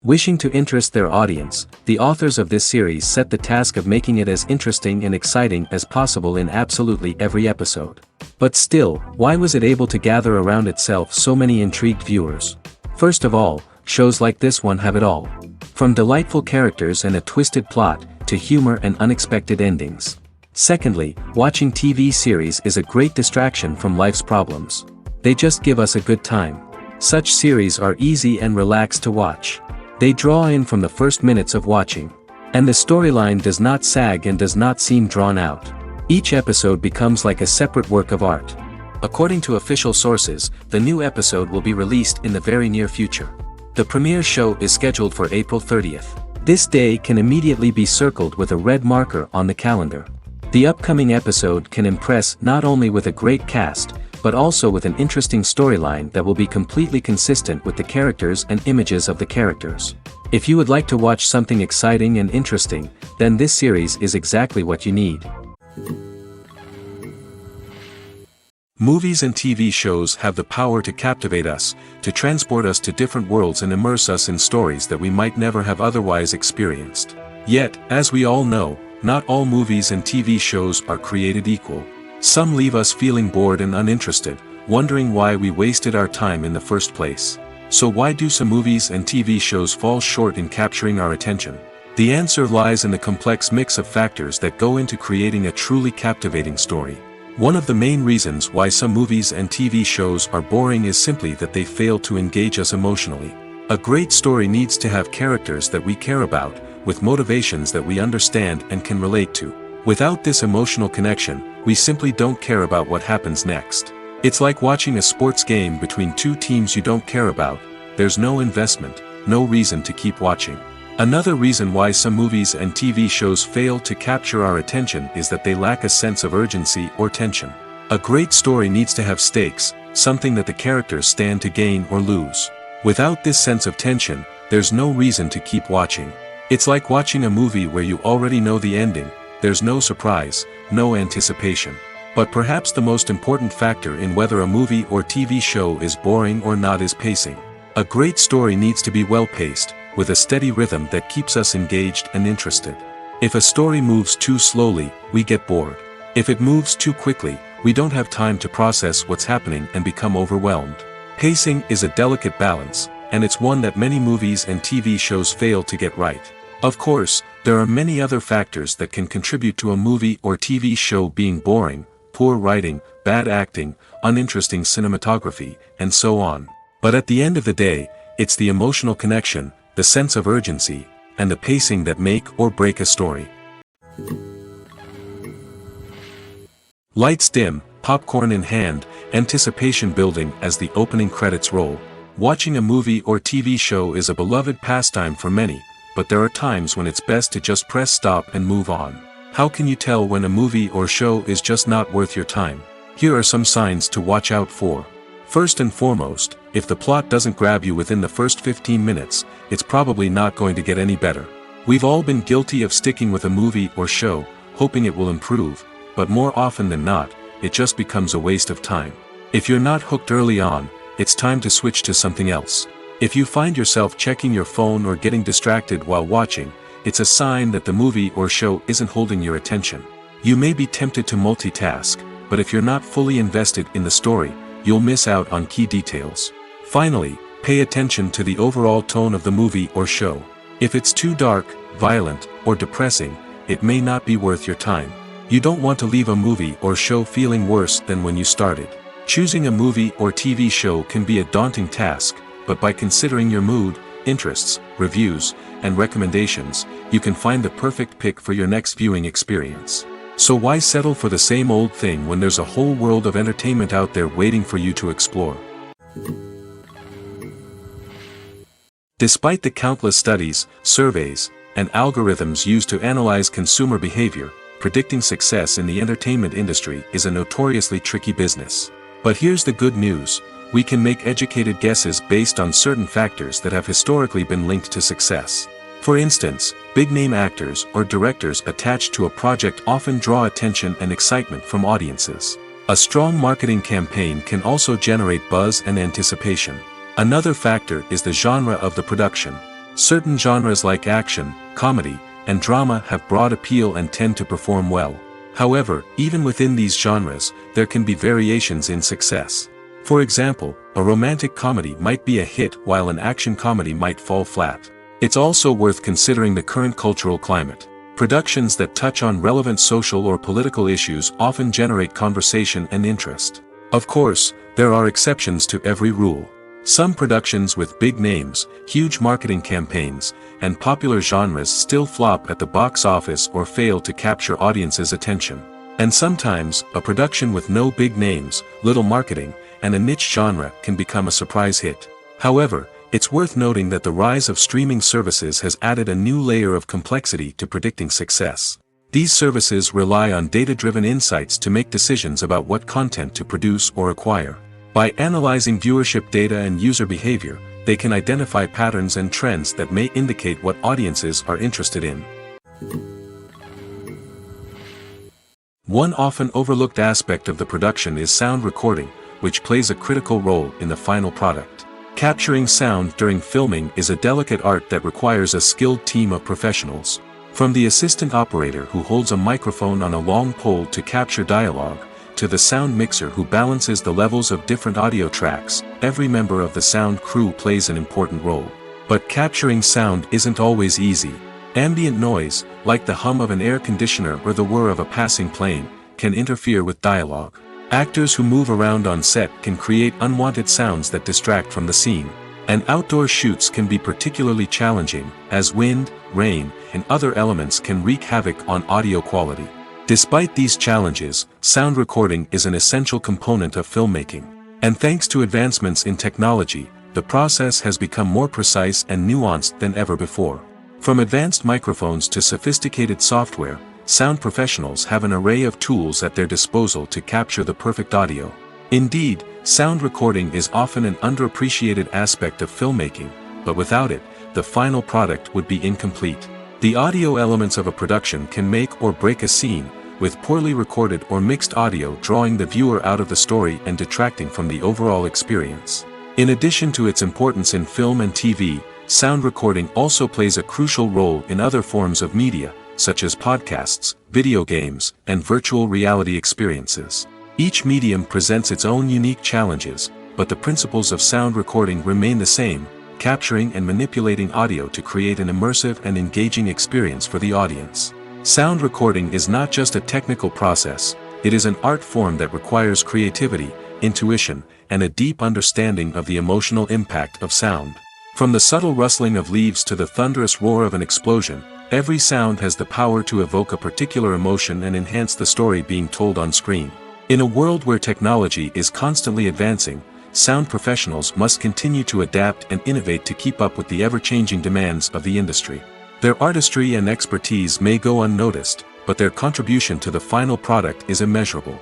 Wishing to interest their audience, the authors of this series set the task of making it as interesting and exciting as possible in absolutely every episode. But still, why was it able to gather around itself so many intrigued viewers? First of all, shows like this one have it all. From delightful characters and a twisted plot, to humor and unexpected endings. Secondly, watching TV series is a great distraction from life's problems. They just give us a good time. Such series are easy and relaxed to watch. They draw in from the first minutes of watching. And the storyline does not sag and does not seem drawn out. Each episode becomes like a separate work of art. According to official sources, the new episode will be released in the very near future. The premiere show is scheduled for April 30th. This day can immediately be circled with a red marker on the calendar. The upcoming episode can impress not only with a great cast, but also with an interesting storyline that will be completely consistent with the characters and images of the characters. If you would like to watch something exciting and interesting, then this series is exactly what you need. Movies and TV shows have the power to captivate us, to transport us to different worlds and immerse us in stories that we might never have otherwise experienced. Yet, as we all know, not all movies and TV shows are created equal. Some leave us feeling bored and uninterested, wondering why we wasted our time in the first place. So why do some movies and TV shows fall short in capturing our attention? The answer lies in the complex mix of factors that go into creating a truly captivating story. One of the main reasons why some movies and TV shows are boring is simply that they fail to engage us emotionally. A great story needs to have characters that we care about, with motivations that we understand and can relate to. Without this emotional connection, we simply don't care about what happens next. It's like watching a sports game between two teams you don't care about. There's no investment, no reason to keep watching. Another reason why some movies and TV shows fail to capture our attention is that they lack a sense of urgency or tension. A great story needs to have stakes, something that the characters stand to gain or lose. Without this sense of tension, there's no reason to keep watching. It's like watching a movie where you already know the ending. There's no surprise, no anticipation. But perhaps the most important factor in whether a movie or TV show is boring or not is pacing. A great story needs to be well-paced, with a steady rhythm that keeps us engaged and interested. If a story moves too slowly, we get bored. If it moves too quickly, we don't have time to process what's happening and become overwhelmed. Pacing is a delicate balance, and it's one that many movies and TV shows fail to get right. Of course, there are many other factors that can contribute to a movie or TV show being boring: poor writing, bad acting, uninteresting cinematography, and so on. But at the end of the day, it's the emotional connection, the sense of urgency, and the pacing that make or break a story. Lights dim, popcorn in hand, anticipation building as the opening credits roll. Watching a movie or TV show is a beloved pastime for many, but there are times when it's best to just press stop and move on. How can you tell when a movie or show is just not worth your time? Here are some signs to watch out for. First and foremost, if the plot doesn't grab you within the first 15 minutes, it's probably not going to get any better. We've all been guilty of sticking with a movie or show, hoping it will improve, but more often than not, it just becomes a waste of time. If you're not hooked early on, it's time to switch to something else. If you find yourself checking your phone or getting distracted while watching, it's a sign that the movie or show isn't holding your attention. You may be tempted to multitask, but if you're not fully invested in the story, you'll miss out on key details. Finally, pay attention to the overall tone of the movie or show. If it's too dark, violent, or depressing, it may not be worth your time. You don't want to leave a movie or show feeling worse than when you started. Choosing a movie or TV show can be a daunting task, but by considering your mood, interests, reviews, and recommendations, you can find the perfect pick for your next viewing experience. So why settle for the same old thing when there's a whole world of entertainment out there waiting for you to explore? Despite the countless studies, surveys, and algorithms used to analyze consumer behavior, predicting success in the entertainment industry is a notoriously tricky business. But here's the good news: we can make educated guesses based on certain factors that have historically been linked to success. For instance, big-name actors or directors attached to a project often draw attention and excitement from audiences. A strong marketing campaign can also generate buzz and anticipation. Another factor is the genre of the production. Certain genres like action, comedy, and drama have broad appeal and tend to perform well. However, even within these genres, there can be variations in success. For example, a romantic comedy might be a hit while an action comedy might fall flat. It's also worth considering the current cultural climate. Productions that touch on relevant social or political issues often generate conversation and interest. Of course, there are exceptions to every rule. Some productions with big names, huge marketing campaigns, and popular genres still flop at the box office or fail to capture audiences' attention. And sometimes, a production with no big names, little marketing, and a niche genre can become a surprise hit. However, it's worth noting that the rise of streaming services has added a new layer of complexity to predicting success. These services rely on data-driven insights to make decisions about what content to produce or acquire. By analyzing viewership data and user behavior, they can identify patterns and trends that may indicate what audiences are interested in. One often overlooked aspect of the production is sound recording, which plays a critical role in the final product. Capturing sound during filming is a delicate art that requires a skilled team of professionals. From the assistant operator who holds a microphone on a long pole to capture dialogue, to the sound mixer who balances the levels of different audio tracks, every member of the sound crew plays an important role. But capturing sound isn't always easy. Ambient noise, like the hum of an air conditioner or the whir of a passing plane, can interfere with dialogue. Actors who move around on set can create unwanted sounds that distract from the scene. And outdoor shoots can be particularly challenging, as wind, rain, and other elements can wreak havoc on audio quality. Despite these challenges, sound recording is an essential component of filmmaking. And thanks to advancements in technology, the process has become more precise and nuanced than ever before. From advanced microphones to sophisticated software, sound professionals have an array of tools at their disposal to capture the perfect audio. Indeed, sound recording is often an underappreciated aspect of filmmaking, but without it, the final product would be incomplete. The audio elements of a production can make or break a scene, with poorly recorded or mixed audio drawing the viewer out of the story and detracting from the overall experience. In addition to its importance in film and TV, sound recording also plays a crucial role in other forms of media, such as podcasts, video games, and virtual reality experiences. Each medium presents its own unique challenges, but the principles of sound recording remain the same, capturing and manipulating audio to create an immersive and engaging experience for the audience. Sound recording is not just a technical process, it is an art form that requires creativity, intuition, and a deep understanding of the emotional impact of sound. From the subtle rustling of leaves to the thunderous roar of an explosion, every sound has the power to evoke a particular emotion and enhance the story being told on screen. In a world where technology is constantly advancing, sound professionals must continue to adapt and innovate to keep up with the ever-changing demands of the industry. Their artistry and expertise may go unnoticed, but their contribution to the final product is immeasurable.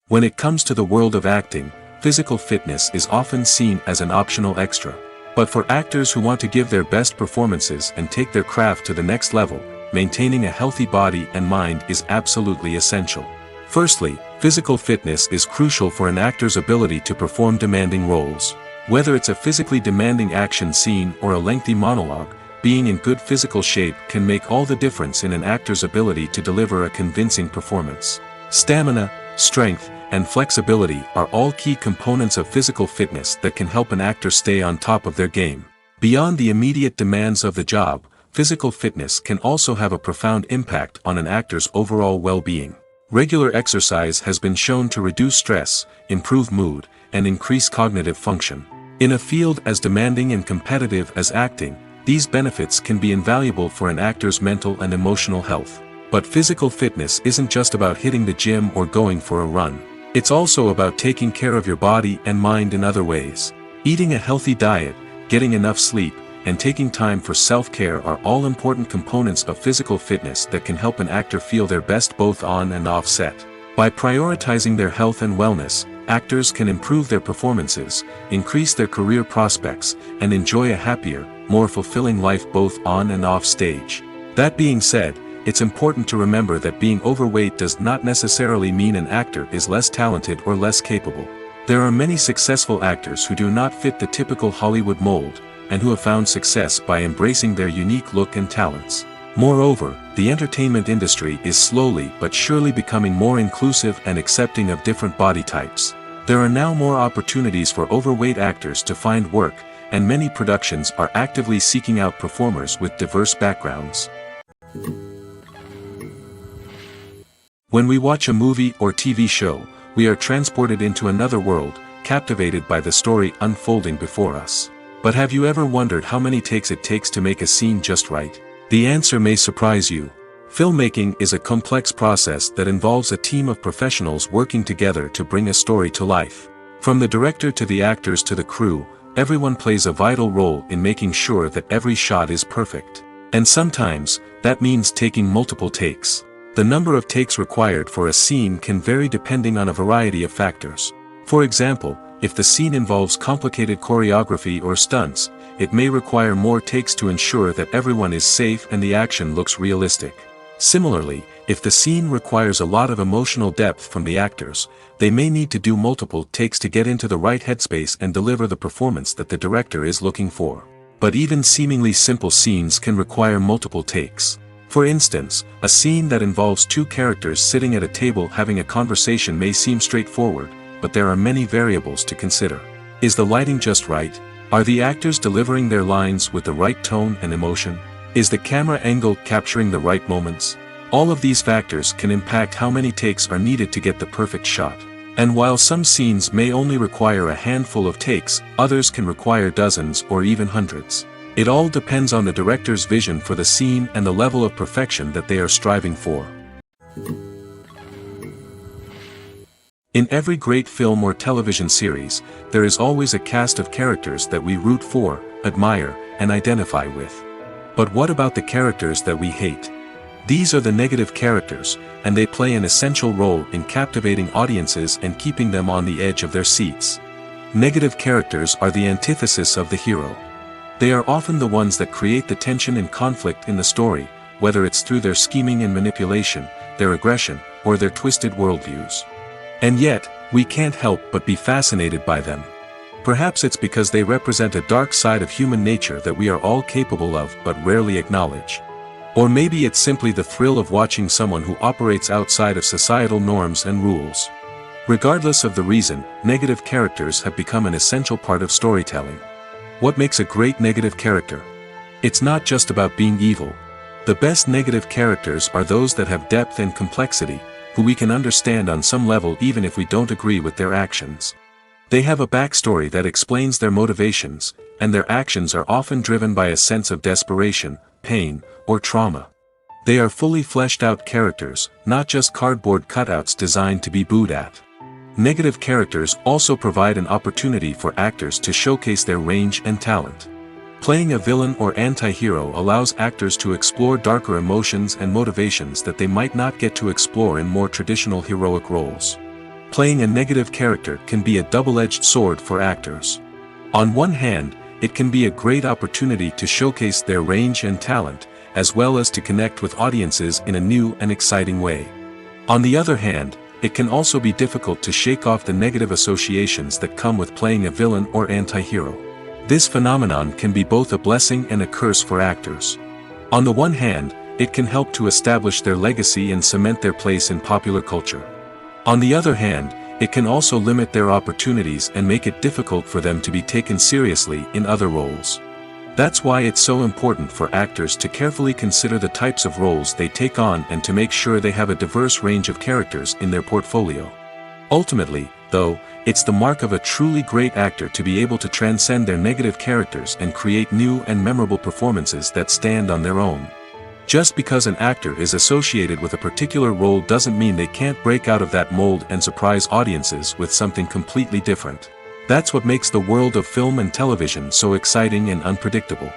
When it comes to the world of acting, physical fitness is often seen as an optional extra. But for actors who want to give their best performances and take their craft to the next level, maintaining a healthy body and mind is absolutely essential. Firstly, physical fitness is crucial for an actor's ability to perform demanding roles. Whether it's a physically demanding action scene or a lengthy monologue, being in good physical shape can make all the difference in an actor's ability to deliver a convincing performance. Stamina, strength, and flexibility are all key components of physical fitness that can help an actor stay on top of their game. Beyond the immediate demands of the job, physical fitness can also have a profound impact on an actor's overall well-being. Regular exercise has been shown to reduce stress, improve mood, and increase cognitive function. In a field as demanding and competitive as acting, these benefits can be invaluable for an actor's mental and emotional health. But physical fitness isn't just about hitting the gym or going for a run. It's also about taking care of your body and mind in other ways. Eating a healthy diet, getting enough sleep, and taking time for self-care are all important components of physical fitness that can help an actor feel their best both on and off set. By prioritizing their health and wellness, actors can improve their performances, increase their career prospects, and enjoy a happier, more fulfilling life both on and off stage. That being said, it's important to remember that being overweight does not necessarily mean an actor is less talented or less capable. There are many successful actors who do not fit the typical Hollywood mold, and who have found success by embracing their unique look and talents. Moreover, the entertainment industry is slowly but surely becoming more inclusive and accepting of different body types. There are now more opportunities for overweight actors to find work, and many productions are actively seeking out performers with diverse backgrounds. When we watch a movie or TV show, we are transported into another world, captivated by the story unfolding before us. But have you ever wondered how many takes it takes to make a scene just right? The answer may surprise you. Filmmaking is a complex process that involves a team of professionals working together to bring a story to life. From the director to the actors to the crew, everyone plays a vital role in making sure that every shot is perfect. And sometimes, that means taking multiple takes. The number of takes required for a scene can vary depending on a variety of factors. For example, if the scene involves complicated choreography or stunts, it may require more takes to ensure that everyone is safe and the action looks realistic. Similarly, if the scene requires a lot of emotional depth from the actors, they may need to do multiple takes to get into the right headspace and deliver the performance that the director is looking for. But even seemingly simple scenes can require multiple takes. For instance, a scene that involves two characters sitting at a table having a conversation may seem straightforward, but there are many variables to consider. Is the lighting just right? Are the actors delivering their lines with the right tone and emotion? Is the camera angle capturing the right moments? All of these factors can impact how many takes are needed to get the perfect shot. And while some scenes may only require a handful of takes, others can require dozens or even hundreds. It all depends on the director's vision for the scene and the level of perfection that they are striving for. In every great film or television series, there is always a cast of characters that we root for, admire, and identify with. But what about the characters that we hate? These are the negative characters, and they play an essential role in captivating audiences and keeping them on the edge of their seats. Negative characters are the antithesis of the hero. They are often the ones that create the tension and conflict in the story, whether it's through their scheming and manipulation, their aggression, or their twisted worldviews. And yet, we can't help but be fascinated by them. Perhaps it's because they represent a dark side of human nature that we are all capable of but rarely acknowledge. Or maybe it's simply the thrill of watching someone who operates outside of societal norms and rules. Regardless of the reason, negative characters have become an essential part of storytelling. What makes a great negative character? It's not just about being evil. The best negative characters are those that have depth and complexity, who we can understand on some level even if we don't agree with their actions. They have a backstory that explains their motivations, and their actions are often driven by a sense of desperation, pain, or trauma. They are fully fleshed out characters, not just cardboard cutouts designed to be booed at. Negative characters also provide an opportunity for actors to showcase their range and talent. Playing a villain or anti-hero allows actors to explore darker emotions and motivations that they might not get to explore in more traditional heroic roles. Playing a negative character can be a double-edged sword for actors. On one hand, it can be a great opportunity to showcase their range and talent, as well as to connect with audiences in a new and exciting way. On the other hand, it can also be difficult to shake off the negative associations that come with playing a villain or anti-hero. This phenomenon can be both a blessing and a curse for actors. On the one hand, it can help to establish their legacy and cement their place in popular culture. On the other hand, it can also limit their opportunities and make it difficult for them to be taken seriously in other roles. That's why it's so important for actors to carefully consider the types of roles they take on and to make sure they have a diverse range of characters in their portfolio. Ultimately, though, it's the mark of a truly great actor to be able to transcend their negative characters and create new and memorable performances that stand on their own. Just because an actor is associated with a particular role doesn't mean they can't break out of that mold and surprise audiences with something completely different. That's what makes the world of film and television so exciting and unpredictable.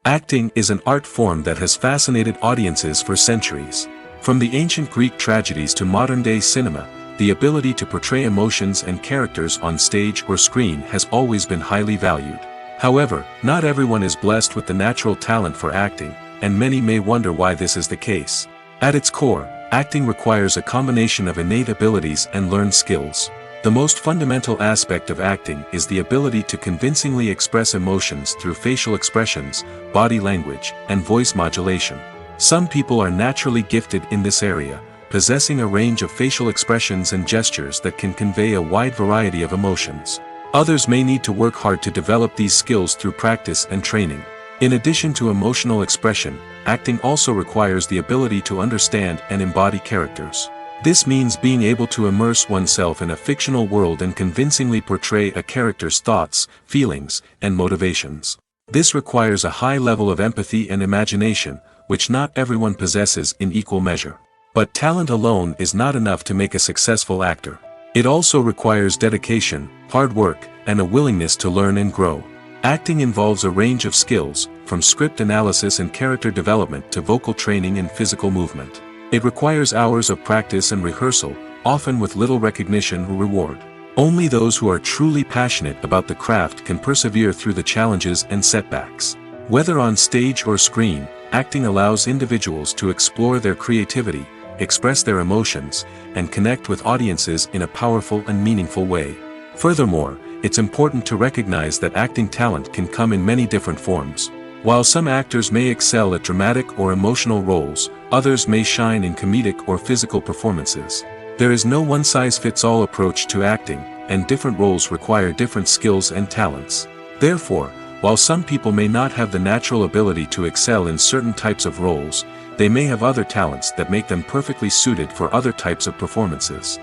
Acting is an art form that has fascinated audiences for centuries. From the ancient Greek tragedies to modern-day cinema, the ability to portray emotions and characters on stage or screen has always been highly valued. However, not everyone is blessed with the natural talent for acting, and many may wonder why this is the case. At its core, Acting requires a combination of innate abilities and learned skills. The most fundamental aspect of acting is the ability to convincingly express emotions through facial expressions, body language, and voice modulation. Some people are naturally gifted in this area, possessing a range of facial expressions and gestures that can convey a wide variety of emotions. Others may need to work hard to develop these skills through practice and training. In addition to emotional expression, acting also requires the ability to understand and embody characters. This means being able to immerse oneself in a fictional world and convincingly portray a character's thoughts, feelings, and motivations. This requires a high level of empathy and imagination, which not everyone possesses in equal measure. But talent alone is not enough to make a successful actor. It also requires dedication, hard work, and a willingness to learn and grow. Acting involves a range of skills, from script analysis and character development to vocal training and physical movement. It requires hours of practice and rehearsal, often with little recognition or reward. Only those who are truly passionate about the craft can persevere through the challenges and setbacks. Whether on stage or screen, acting allows individuals to explore their creativity, express their emotions, and connect with audiences in a powerful and meaningful way. Furthermore, it's important to recognize that acting talent can come in many different forms. While some actors may excel at dramatic or emotional roles, others may shine in comedic or physical performances. There is no one-size-fits-all approach to acting, and different roles require different skills and talents. Therefore, while some people may not have the natural ability to excel in certain types of roles, they may have other talents that make them perfectly suited for other types of performances.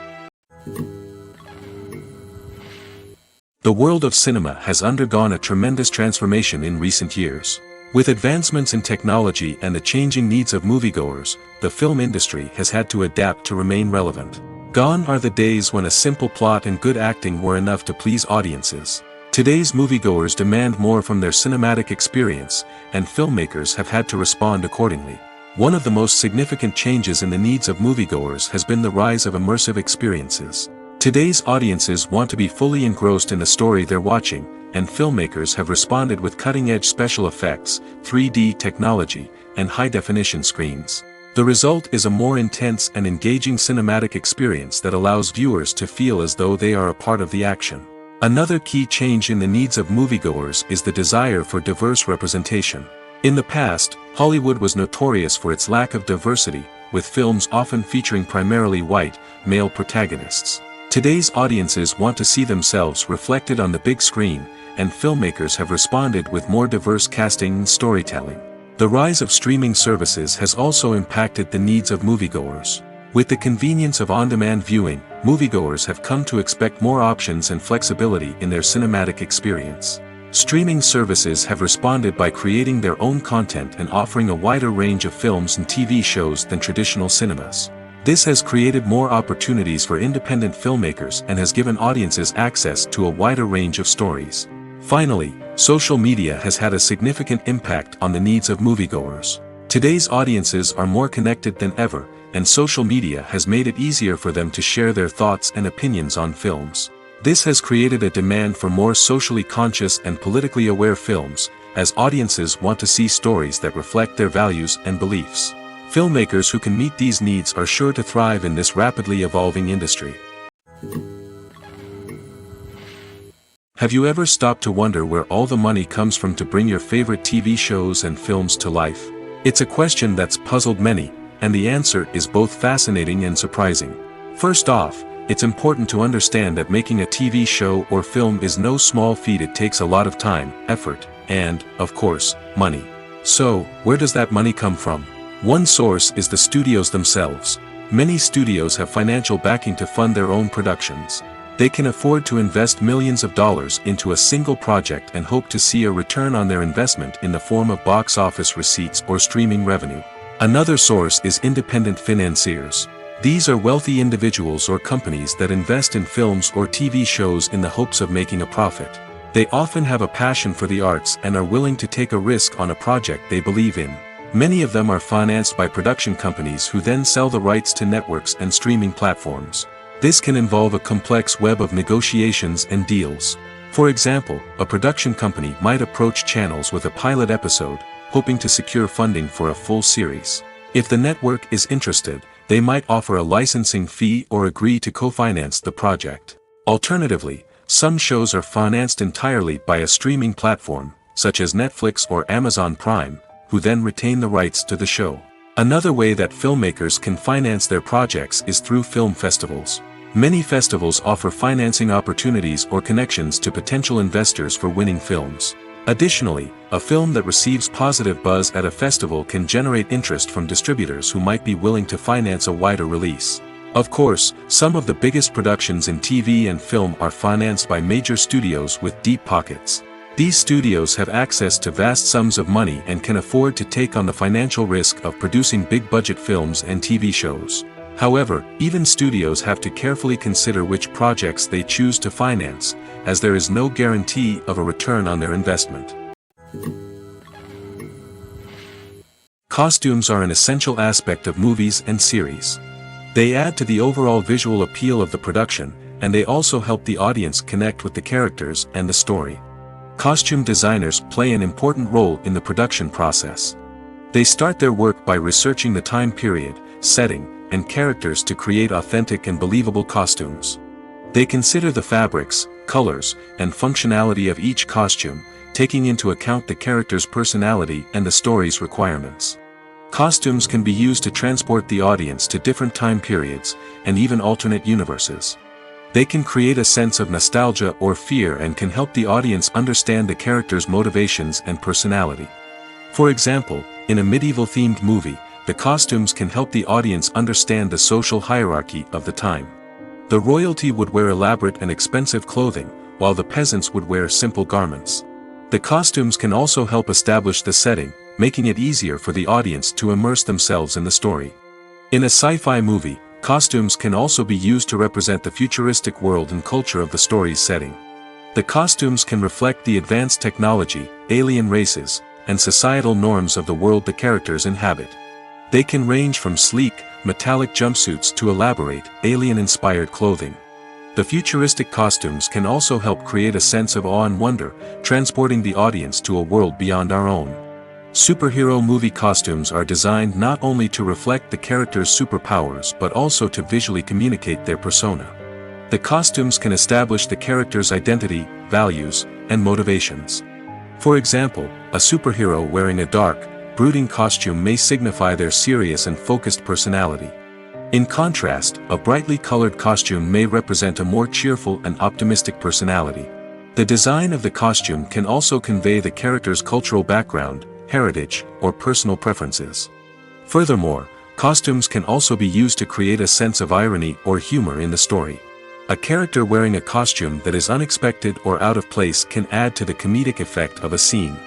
The world of cinema has undergone a tremendous transformation in recent years. With advancements in technology and the changing needs of moviegoers, the film industry has had to adapt to remain relevant. Gone are the days when a simple plot and good acting were enough to please audiences. Today's moviegoers demand more from their cinematic experience, and filmmakers have had to respond accordingly. One of the most significant changes in the needs of moviegoers has been the rise of immersive experiences. Today's audiences want to be fully engrossed in the story they're watching, and filmmakers have responded with cutting-edge special effects, 3D technology, and high-definition screens. The result is a more intense and engaging cinematic experience that allows viewers to feel as though they are a part of the action. Another key change in the needs of moviegoers is the desire for diverse representation. In the past, Hollywood was notorious for its lack of diversity, with films often featuring primarily white, male protagonists. Today's audiences want to see themselves reflected on the big screen, and filmmakers have responded with more diverse casting and storytelling. The rise of streaming services has also impacted the needs of moviegoers. With the convenience of on-demand viewing, moviegoers have come to expect more options and flexibility in their cinematic experience. Streaming services have responded by creating their own content and offering a wider range of films and TV shows than traditional cinemas. This has created more opportunities for independent filmmakers and has given audiences access to a wider range of stories. Finally, social media has had a significant impact on the needs of moviegoers. Today's audiences are more connected than ever, and social media has made it easier for them to share their thoughts and opinions on films. This has created a demand for more socially conscious and politically aware films, as audiences want to see stories that reflect their values and beliefs. Filmmakers who can meet these needs are sure to thrive in this rapidly evolving industry. Have you ever stopped to wonder where all the money comes from to bring your favorite TV shows and films to life? It's a question that's puzzled many, and the answer is both fascinating and surprising. First off, it's important to understand that making a TV show or film is no small feat. It takes a lot of time, effort, and, of course, money. So, where does that money come from? One source is the studios themselves. Many studios have financial backing to fund their own productions. They can afford to invest millions of dollars into a single project and hope to see a return on their investment in the form of box office receipts or streaming revenue. Another source is independent financiers. These are wealthy individuals or companies that invest in films or TV shows in the hopes of making a profit. They often have a passion for the arts and are willing to take a risk on a project they believe in. Many of them are financed by production companies who then sell the rights to networks and streaming platforms. This can involve a complex web of negotiations and deals. For example, a production company might approach channels with a pilot episode, hoping to secure funding for a full series. If the network is interested, they might offer a licensing fee or agree to co-finance the project. Alternatively, some shows are financed entirely by a streaming platform, such as Netflix or Amazon Prime, who then retain the rights to the show. Another way that filmmakers can finance their projects is through film festivals. Many festivals offer financing opportunities or connections to potential investors for winning films. Additionally, a film that receives positive buzz at a festival can generate interest from distributors who might be willing to finance a wider release. Of course, some of the biggest productions in TV and film are financed by major studios with deep pockets. These studios have access to vast sums of money and can afford to take on the financial risk of producing big-budget films and TV shows. However, even studios have to carefully consider which projects they choose to finance, as there is no guarantee of a return on their investment. Costumes are an essential aspect of movies and series. They add to the overall visual appeal of the production, and they also help the audience connect with the characters and the story. Costume designers play an important role in the production process. They start their work by researching the time period, setting, and characters to create authentic and believable costumes. They consider the fabrics, colors, and functionality of each costume, taking into account the character's personality and the story's requirements. Costumes can be used to transport the audience to different time periods, and even alternate universes. They can create a sense of nostalgia or fear and can help the audience understand the character's motivations and personality. For example, in a medieval-themed movie, the costumes can help the audience understand the social hierarchy of the time. The royalty would wear elaborate and expensive clothing, while the peasants would wear simple garments. The costumes can also help establish the setting, making it easier for the audience to immerse themselves in the story. In a sci-fi movie, costumes can also be used to represent the futuristic world and culture of the story's setting. The costumes can reflect the advanced technology, alien races, and societal norms of the world the characters inhabit. They can range from sleek, metallic jumpsuits to elaborate, alien-inspired clothing. The futuristic costumes can also help create a sense of awe and wonder, transporting the audience to a world beyond our own. Superhero movie costumes are designed not only to reflect the character's superpowers but also to visually communicate their persona. The costumes can establish the character's identity, values, and motivations. For example, a superhero wearing a dark, brooding costume may signify their serious and focused personality. In contrast, a brightly colored costume may represent a more cheerful and optimistic personality. The design of the costume can also convey the character's cultural background, heritage, or personal preferences. Furthermore, costumes can also be used to create a sense of irony or humor in the story. A character wearing a costume that is unexpected or out of place can add to the comedic effect of a scene.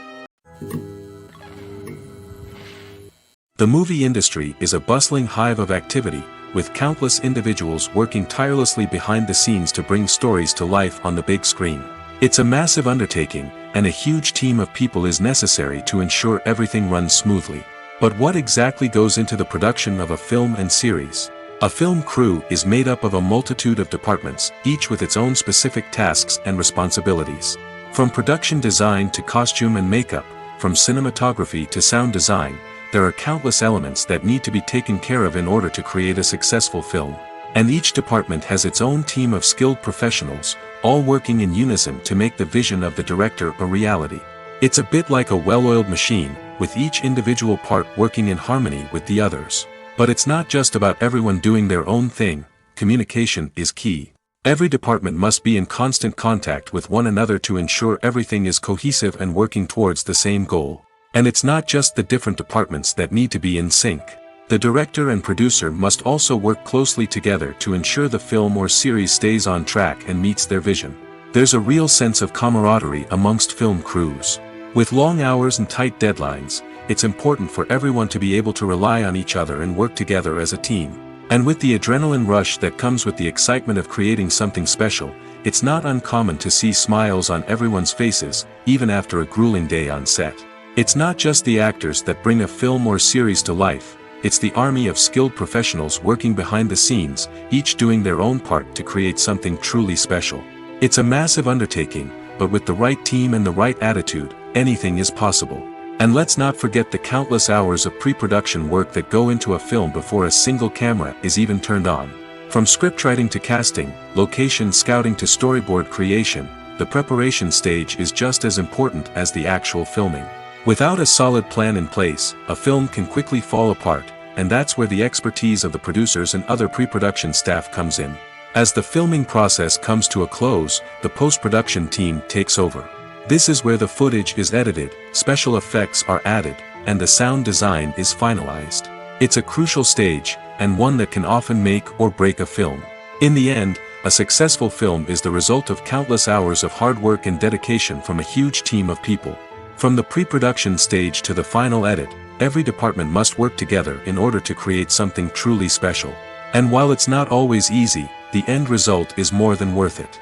The movie industry is a bustling hive of activity, with countless individuals working tirelessly behind the scenes to bring stories to life on the big screen. It's a massive undertaking, and a huge team of people is necessary to ensure everything runs smoothly. But what exactly goes into the production of a film and series? A film crew is made up of a multitude of departments, each with its own specific tasks and responsibilities. From production design to costume and makeup, from cinematography to sound design, there are countless elements that need to be taken care of in order to create a successful film. And each department has its own team of skilled professionals, all working in unison to make the vision of the director a reality. It's a bit like a well-oiled machine, with each individual part working in harmony with the others. But it's not just about everyone doing their own thing. Communication is key. Every department must be in constant contact with one another to ensure everything is cohesive and working towards the same goal. And it's not just the different departments that need to be in sync. The director and producer must also work closely together to ensure the film or series stays on track and meets their vision. There's a real sense of camaraderie amongst film crews. With long hours and tight deadlines, it's important for everyone to be able to rely on each other and work together as a team. And with the adrenaline rush that comes with the excitement of creating something special, it's not uncommon to see smiles on everyone's faces, even after a grueling day on set. It's not just the actors that bring a film or series to life. It's the army of skilled professionals working behind the scenes, each doing their own part to create something truly special. It's a massive undertaking, but with the right team and the right attitude, anything is possible. And let's not forget the countless hours of pre-production work that go into a film before a single camera is even turned on. From scriptwriting to casting, location scouting to storyboard creation, the preparation stage is just as important as the actual filming. Without a solid plan in place, a film can quickly fall apart, and that's where the expertise of the producers and other pre-production staff comes in. As the filming process comes to a close, the post-production team takes over. This is where the footage is edited, special effects are added, and the sound design is finalized. It's a crucial stage, and one that can often make or break a film. In the end, a successful film is the result of countless hours of hard work and dedication from a huge team of people. From the pre-production stage to the final edit, every department must work together in order to create something truly special. And while it's not always easy, the end result is more than worth it.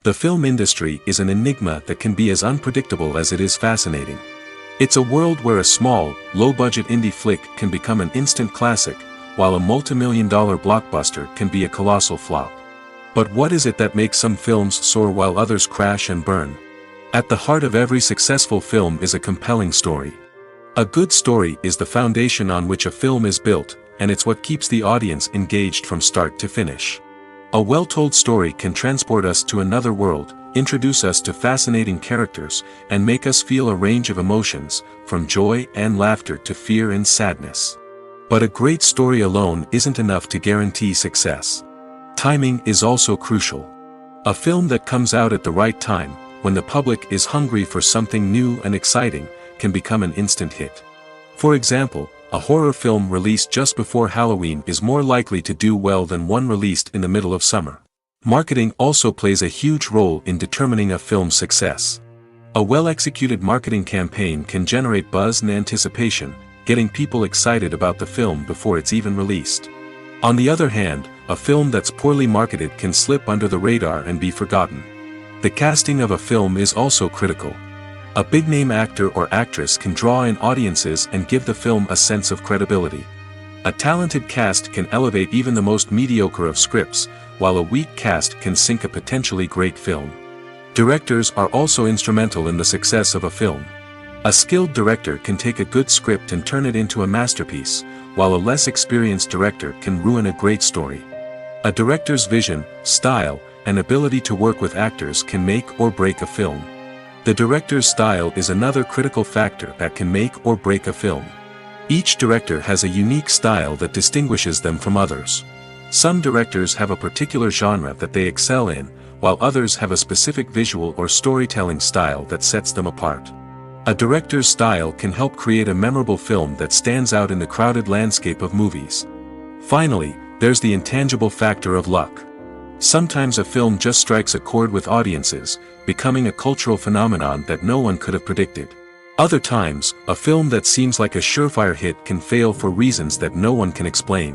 The film industry is an enigma that can be as unpredictable as it is fascinating. It's a world where a small, low-budget indie flick can become an instant classic, while a multi-million-dollar blockbuster can be a colossal flop. But what is it that makes some films soar while others crash and burn? At the heart of every successful film is a compelling story. A good story is the foundation on which a film is built, and it's what keeps the audience engaged from start to finish. A well-told story can transport us to another world, introduce us to fascinating characters, and make us feel a range of emotions, from joy and laughter to fear and sadness. But a great story alone isn't enough to guarantee success. Timing is also crucial. A film that comes out at the right time, when the public is hungry for something new and exciting, can become an instant hit. For example, a horror film released just before Halloween is more likely to do well than one released in the middle of summer. Marketing also plays a huge role in determining a film's success. A well-executed marketing campaign can generate buzz and anticipation, getting people excited about the film before it's even released. On the other hand, a film that's poorly marketed can slip under the radar and be forgotten. The casting of a film is also critical. A big-name actor or actress can draw in audiences and give the film a sense of credibility. A talented cast can elevate even the most mediocre of scripts, while a weak cast can sink a potentially great film. Directors are also instrumental in the success of a film. A skilled director can take a good script and turn it into a masterpiece, while a less experienced director can ruin a great story. A director's vision, style, and ability to work with actors can make or break a film. The director's style is another critical factor that can make or break a film. Each director has a unique style that distinguishes them from others. Some directors have a particular genre that they excel in, while others have a specific visual or storytelling style that sets them apart. A director's style can help create a memorable film that stands out in the crowded landscape of movies. Finally, there's the intangible factor of luck. Sometimes a film just strikes a chord with audiences, becoming a cultural phenomenon that no one could have predicted. Other times, a film that seems like a surefire hit can fail for reasons that no one can explain.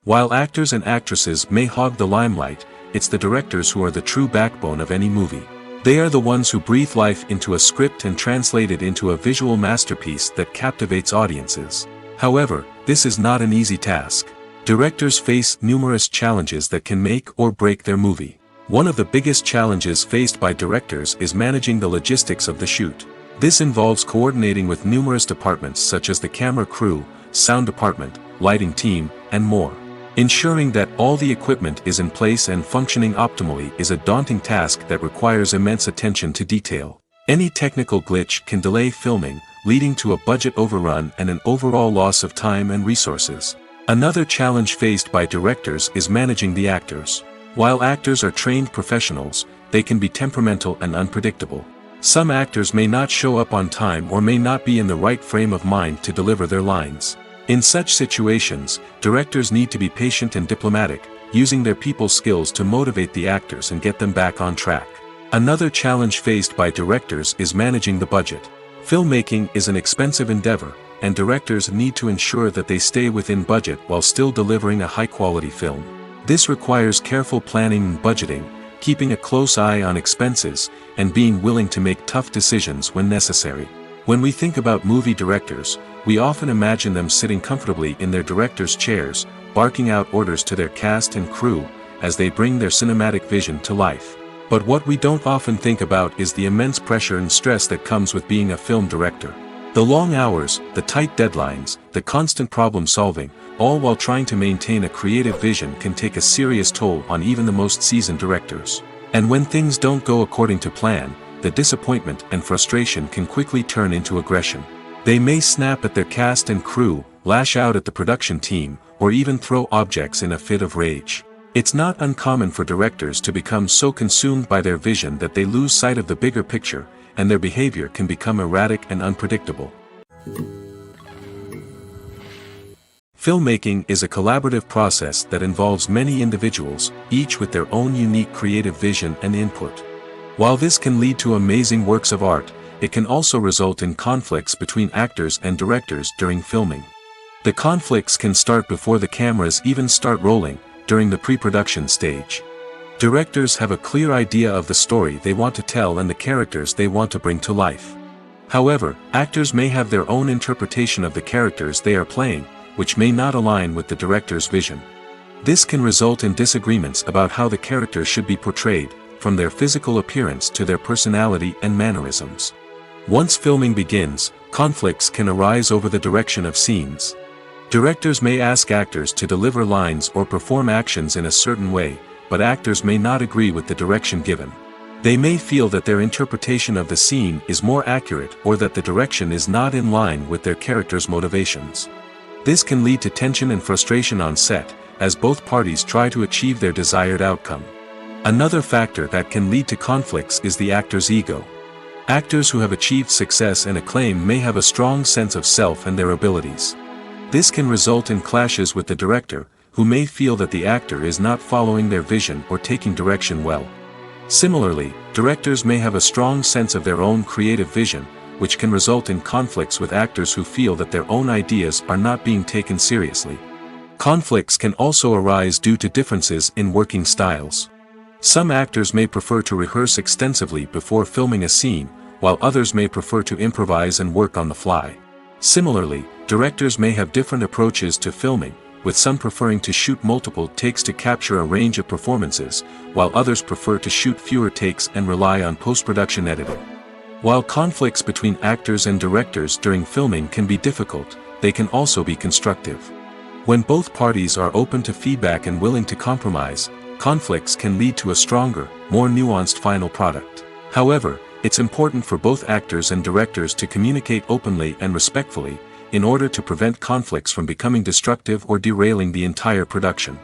While actors and actresses may hog the limelight, it's the directors who are the true backbone of any movie. They are the ones who breathe life into a script and translate it into a visual masterpiece that captivates audiences. However, this is not an easy task. Directors face numerous challenges that can make or break their movie. One of the biggest challenges faced by directors is managing the logistics of the shoot. This involves coordinating with numerous departments such as the camera crew, sound department, lighting team, and more. Ensuring that all the equipment is in place and functioning optimally is a daunting task that requires immense attention to detail. Any technical glitch can delay filming, leading to a budget overrun and an overall loss of time and resources. Another challenge faced by directors is managing the actors. While actors are trained professionals, they can be temperamental and unpredictable. Some actors may not show up on time or may not be in the right frame of mind to deliver their lines. In such situations, directors need to be patient and diplomatic, using their people skills to motivate the actors and get them back on track. Another challenge faced by directors is managing the budget. Filmmaking is an expensive endeavor, and directors need to ensure that they stay within budget while still delivering a high-quality film. This requires careful planning and budgeting, keeping a close eye on expenses, and being willing to make tough decisions when necessary. When we think about movie directors, we often imagine them sitting comfortably in their director's chairs, barking out orders to their cast and crew, as they bring their cinematic vision to life. But what we don't often think about is the immense pressure and stress that comes with being a film director. The long hours, the tight deadlines, the constant problem solving, all while trying to maintain a creative vision can take a serious toll on even the most seasoned directors. And when things don't go according to plan, the disappointment and frustration can quickly turn into aggression. They may snap at their cast and crew, lash out at the production team, or even throw objects in a fit of rage. It's not uncommon for directors to become so consumed by their vision that they lose sight of the bigger picture, and their behavior can become erratic and unpredictable. Filmmaking is a collaborative process that involves many individuals, each with their own unique creative vision and input. While this can lead to amazing works of art, it can also result in conflicts between actors and directors during filming. The conflicts can start before the cameras even start rolling, during the pre-production stage. Directors have a clear idea of the story they want to tell and the characters they want to bring to life. However, actors may have their own interpretation of the characters they are playing, which may not align with the director's vision. This can result in disagreements about how the characters should be portrayed, from their physical appearance to their personality and mannerisms. Once filming begins, conflicts can arise over the direction of scenes. Directors may ask actors to deliver lines or perform actions in a certain way, but actors may not agree with the direction given. They may feel that their interpretation of the scene is more accurate or that the direction is not in line with their character's motivations. This can lead to tension and frustration on set, as both parties try to achieve their desired outcome. Another factor that can lead to conflicts is the actor's ego. Actors who have achieved success and acclaim may have a strong sense of self and their abilities. This can result in clashes with the director, who may feel that the actor is not following their vision or taking direction well. Similarly, directors may have a strong sense of their own creative vision, which can result in conflicts with actors who feel that their own ideas are not being taken seriously. Conflicts can also arise due to differences in working styles. Some actors may prefer to rehearse extensively before filming a scene, while others may prefer to improvise and work on the fly. Similarly, directors may have different approaches to filming, with some preferring to shoot multiple takes to capture a range of performances, while others prefer to shoot fewer takes and rely on post-production editing. While conflicts between actors and directors during filming can be difficult, they can also be constructive. When both parties are open to feedback and willing to compromise, conflicts can lead to a stronger, more nuanced final product. However, it's important for both actors and directors to communicate openly and respectfully, in order to prevent conflicts from becoming destructive or derailing the entire production.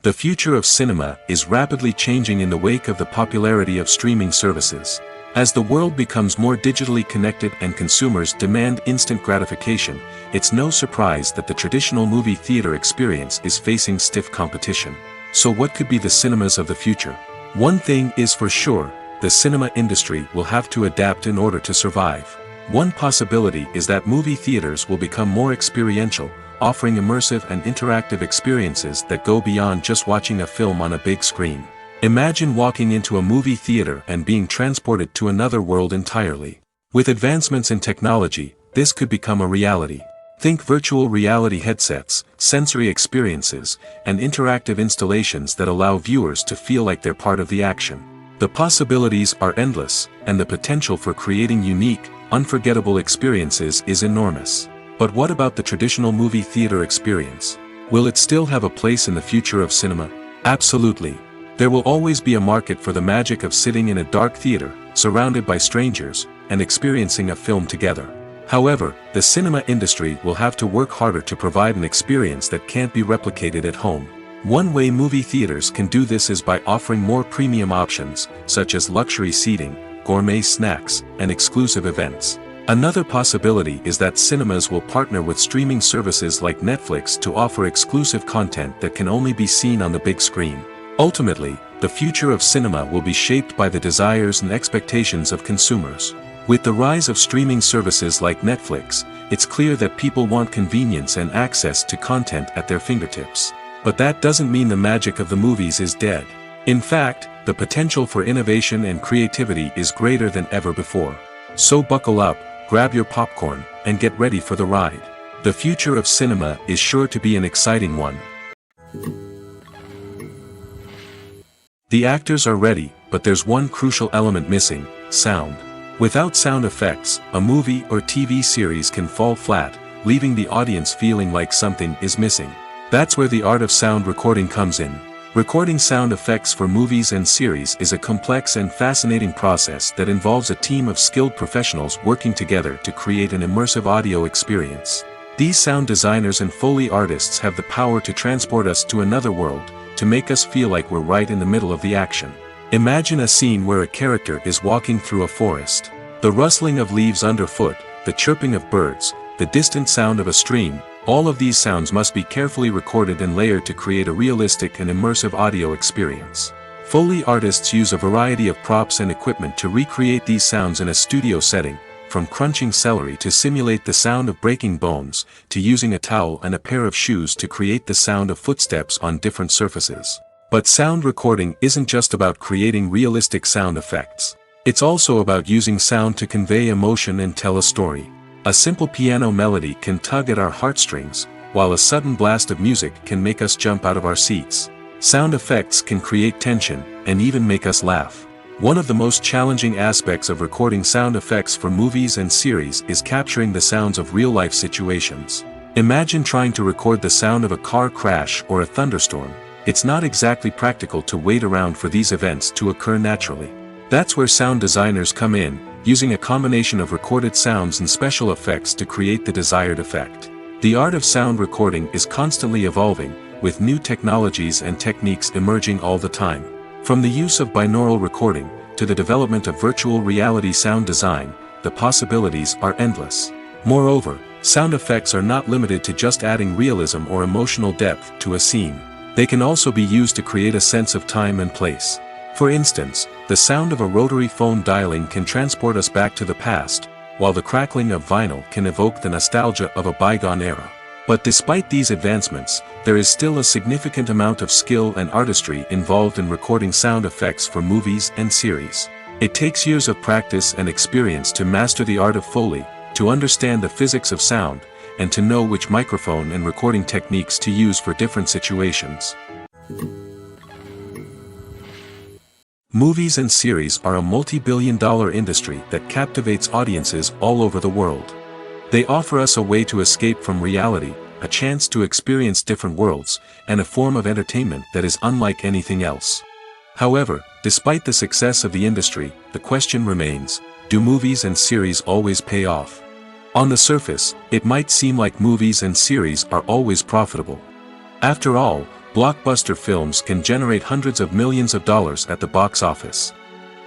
The future of cinema is rapidly changing in the wake of the popularity of streaming services. As the world becomes more digitally connected and consumers demand instant gratification, it's no surprise that the traditional movie theater experience is facing stiff competition. So what could be the cinemas of the future? One thing is for sure, the cinema industry will have to adapt in order to survive. One possibility is that movie theaters will become more experiential, offering immersive and interactive experiences that go beyond just watching a film on a big screen. Imagine walking into a movie theater and being transported to another world entirely. With advancements in technology, this could become a reality. Think virtual reality headsets, sensory experiences, and interactive installations that allow viewers to feel like they're part of the action. The possibilities are endless, and the potential for creating unique, unforgettable experiences is enormous. But what about the traditional movie theater experience? Will it still have a place in the future of cinema? Absolutely. There will always be a market for the magic of sitting in a dark theater, surrounded by strangers, and experiencing a film together. However, the cinema industry will have to work harder to provide an experience that can't be replicated at home. One way movie theaters can do this is by offering more premium options, such as luxury seating, gourmet snacks, and exclusive events. Another possibility is that cinemas will partner with streaming services like Netflix to offer exclusive content that can only be seen on the big screen. Ultimately, the future of cinema will be shaped by the desires and expectations of consumers. With the rise of streaming services like Netflix, it's clear that people want convenience and access to content at their fingertips. But that doesn't mean the magic of the movies is dead. In fact, the potential for innovation and creativity is greater than ever before. So buckle up, grab your popcorn, and get ready for the ride. The future of cinema is sure to be an exciting one. The actors are ready, but there's one crucial element missing: sound. Without sound effects, a movie or TV series can fall flat, leaving the audience feeling like something is missing. That's where the art of sound recording comes in. Recording sound effects for movies and series is a complex and fascinating process that involves a team of skilled professionals working together to create an immersive audio experience. These sound designers and Foley artists have the power to transport us to another world, to make us feel like we're right in the middle of the action. Imagine a scene where a character is walking through a forest. The rustling of leaves underfoot, the chirping of birds, the distant sound of a stream, all of these sounds must be carefully recorded and layered to create a realistic and immersive audio experience. Foley artists use a variety of props and equipment to recreate these sounds in a studio setting, from crunching celery to simulate the sound of breaking bones, to using a towel and a pair of shoes to create the sound of footsteps on different surfaces. But sound recording isn't just about creating realistic sound effects. It's also about using sound to convey emotion and tell a story. A simple piano melody can tug at our heartstrings, while a sudden blast of music can make us jump out of our seats. Sound effects can create tension, and even make us laugh. One of the most challenging aspects of recording sound effects for movies and series is capturing the sounds of real-life situations. Imagine trying to record the sound of a car crash or a thunderstorm. It's not exactly practical to wait around for these events to occur naturally. That's where sound designers come in, using a combination of recorded sounds and special effects to create the desired effect. The art of sound recording is constantly evolving, with new technologies and techniques emerging all the time. From the use of binaural recording, to the development of virtual reality sound design, the possibilities are endless. Moreover, sound effects are not limited to just adding realism or emotional depth to a scene. They can also be used to create a sense of time and place. For instance, the sound of a rotary phone dialing can transport us back to the past, while the crackling of vinyl can evoke the nostalgia of a bygone era. But despite these advancements, there is still a significant amount of skill and artistry involved in recording sound effects for movies and series. It takes years of practice and experience to master the art of Foley, to understand the physics of sound, and to know which microphone and recording techniques to use for different situations. Movies and series are a multi-billion-dollar industry that captivates audiences all over the world. They offer us a way to escape from reality, a chance to experience different worlds, and a form of entertainment that is unlike anything else. However, despite the success of the industry, the question remains: do movies and series always pay off? On the surface, it might seem like movies and series are always profitable. After all, blockbuster films can generate hundreds of millions of dollars at the box office.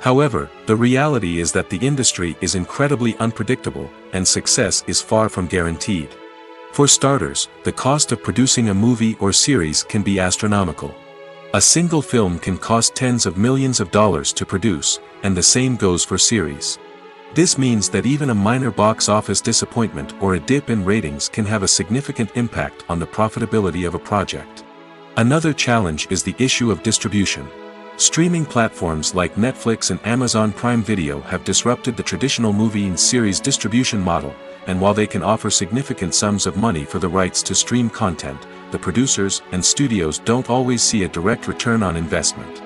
However, the reality is that the industry is incredibly unpredictable, and success is far from guaranteed. For starters, the cost of producing a movie or series can be astronomical. A single film can cost tens of millions of dollars to produce, and the same goes for series. This means that even a minor box office disappointment or a dip in ratings can have a significant impact on the profitability of a project. Another challenge is the issue of distribution. Streaming platforms like Netflix and Amazon Prime Video have disrupted the traditional movie and series distribution model, and while they can offer significant sums of money for the rights to stream content, the producers and studios don't always see a direct return on investment.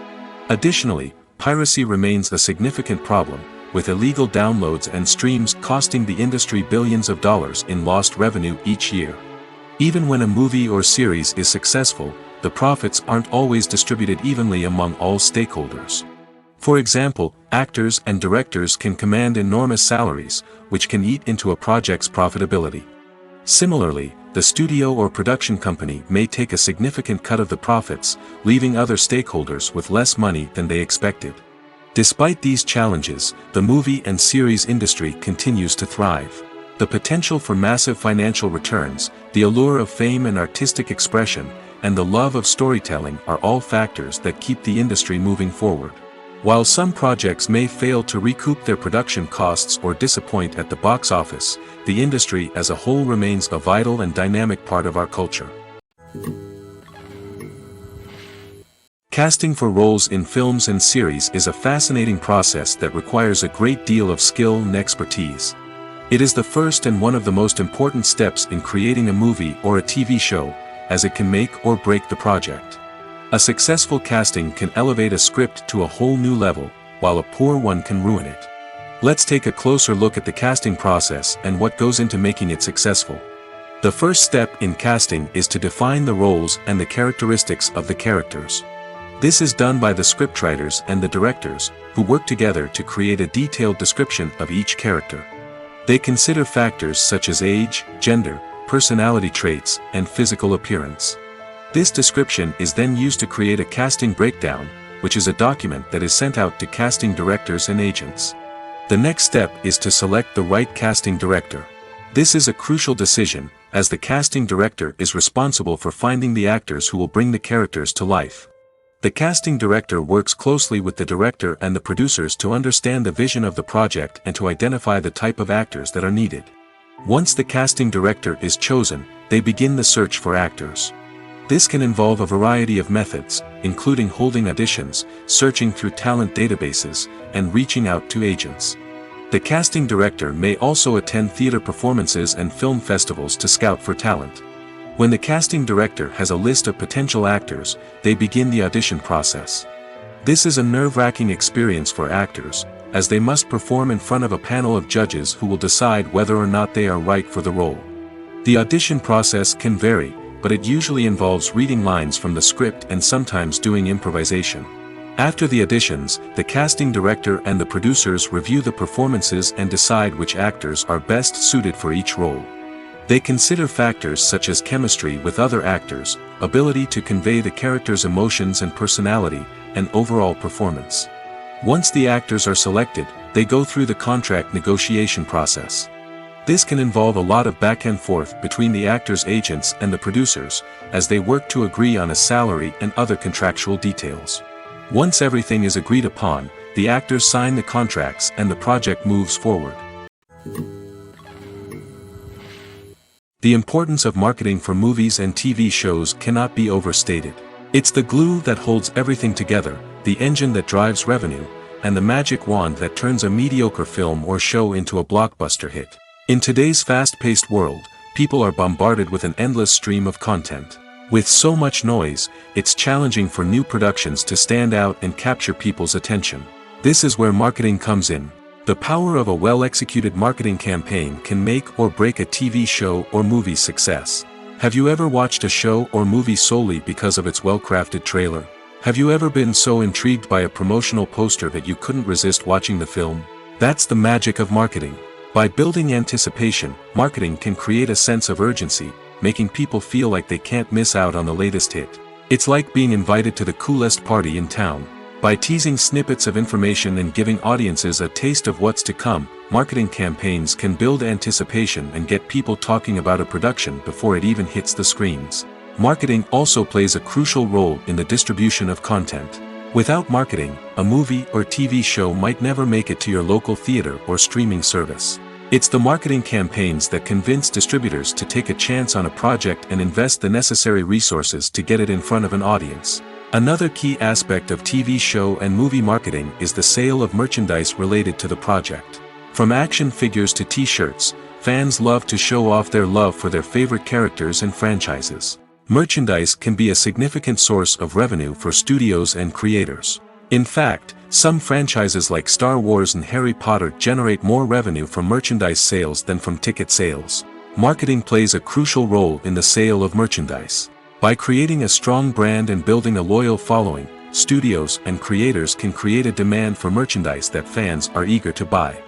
Additionally, piracy remains a significant problem, with illegal downloads and streams costing the industry billions of dollars in lost revenue each year. Even when a movie or series is successful, the profits aren't always distributed evenly among all stakeholders. For example, actors and directors can command enormous salaries, which can eat into a project's profitability. Similarly, the studio or production company may take a significant cut of the profits, leaving other stakeholders with less money than they expected. Despite these challenges, the movie and series industry continues to thrive. The potential for massive financial returns, the allure of fame and artistic expression, and the love of storytelling are all factors that keep the industry moving forward. While some projects may fail to recoup their production costs or disappoint at the box office, the industry as a whole remains a vital and dynamic part of our culture. Casting for roles in films and series is a fascinating process that requires a great deal of skill and expertise. It is the first and one of the most important steps in creating a movie or a TV show, as it can make or break the project. A successful casting can elevate a script to a whole new level, while a poor one can ruin it. Let's take a closer look at the casting process and what goes into making it successful. The first step in casting is to define the roles and the characteristics of the characters. This is done by the scriptwriters and the directors, who work together to create a detailed description of each character. They consider factors such as age, gender, personality traits, and physical appearance. This description is then used to create a casting breakdown, which is a document that is sent out to casting directors and agents. The next step is to select the right casting director. This is a crucial decision, as the casting director is responsible for finding the actors who will bring the characters to life. The casting director works closely with the director and the producers to understand the vision of the project and to identify the type of actors that are needed. Once the casting director is chosen, they begin the search for actors. This can involve a variety of methods, including holding auditions, searching through talent databases, and reaching out to agents. The casting director may also attend theater performances and film festivals to scout for talent. When the casting director has a list of potential actors, they begin the audition process. This is a nerve-wracking experience for actors, as they must perform in front of a panel of judges who will decide whether or not they are right for the role. The audition process can vary, but it usually involves reading lines from the script and sometimes doing improvisation. After the auditions, the casting director and the producers review the performances and decide which actors are best suited for each role. They consider factors such as chemistry with other actors, ability to convey the character's emotions and personality, and overall performance. Once the actors are selected, they go through the contract negotiation process. This can involve a lot of back and forth between the actors' agents and the producers, as they work to agree on a salary and other contractual details. Once everything is agreed upon, the actors sign the contracts and the project moves forward. The importance of marketing for movies and TV shows cannot be overstated. It's the glue that holds everything together, the engine that drives revenue, and the magic wand that turns a mediocre film or show into a blockbuster hit. In today's fast-paced world, people are bombarded with an endless stream of content. With so much noise, it's challenging for new productions to stand out and capture people's attention. This is where marketing comes in. The power of a well-executed marketing campaign can make or break a TV show or movie's success. Have you ever watched a show or movie solely because of its well-crafted trailer? Have you ever been so intrigued by a promotional poster that you couldn't resist watching the film? That's the magic of marketing. By building anticipation, marketing can create a sense of urgency, making people feel like they can't miss out on the latest hit. It's like being invited to the coolest party in town. By teasing snippets of information and giving audiences a taste of what's to come, marketing campaigns can build anticipation and get people talking about a production before it even hits the screens. Marketing also plays a crucial role in the distribution of content. Without marketing, a movie or TV show might never make it to your local theater or streaming service. It's the marketing campaigns that convince distributors to take a chance on a project and invest the necessary resources to get it in front of an audience. Another key aspect of TV show and movie marketing is the sale of merchandise related to the project. From action figures to t-shirts, fans love to show off their love for their favorite characters and franchises. Merchandise can be a significant source of revenue for studios and creators. In fact, some franchises like Star Wars and Harry Potter generate more revenue from merchandise sales than from ticket sales. Marketing plays a crucial role in the sale of merchandise. By creating a strong brand and building a loyal following, studios and creators can create a demand for merchandise that fans are eager to buy.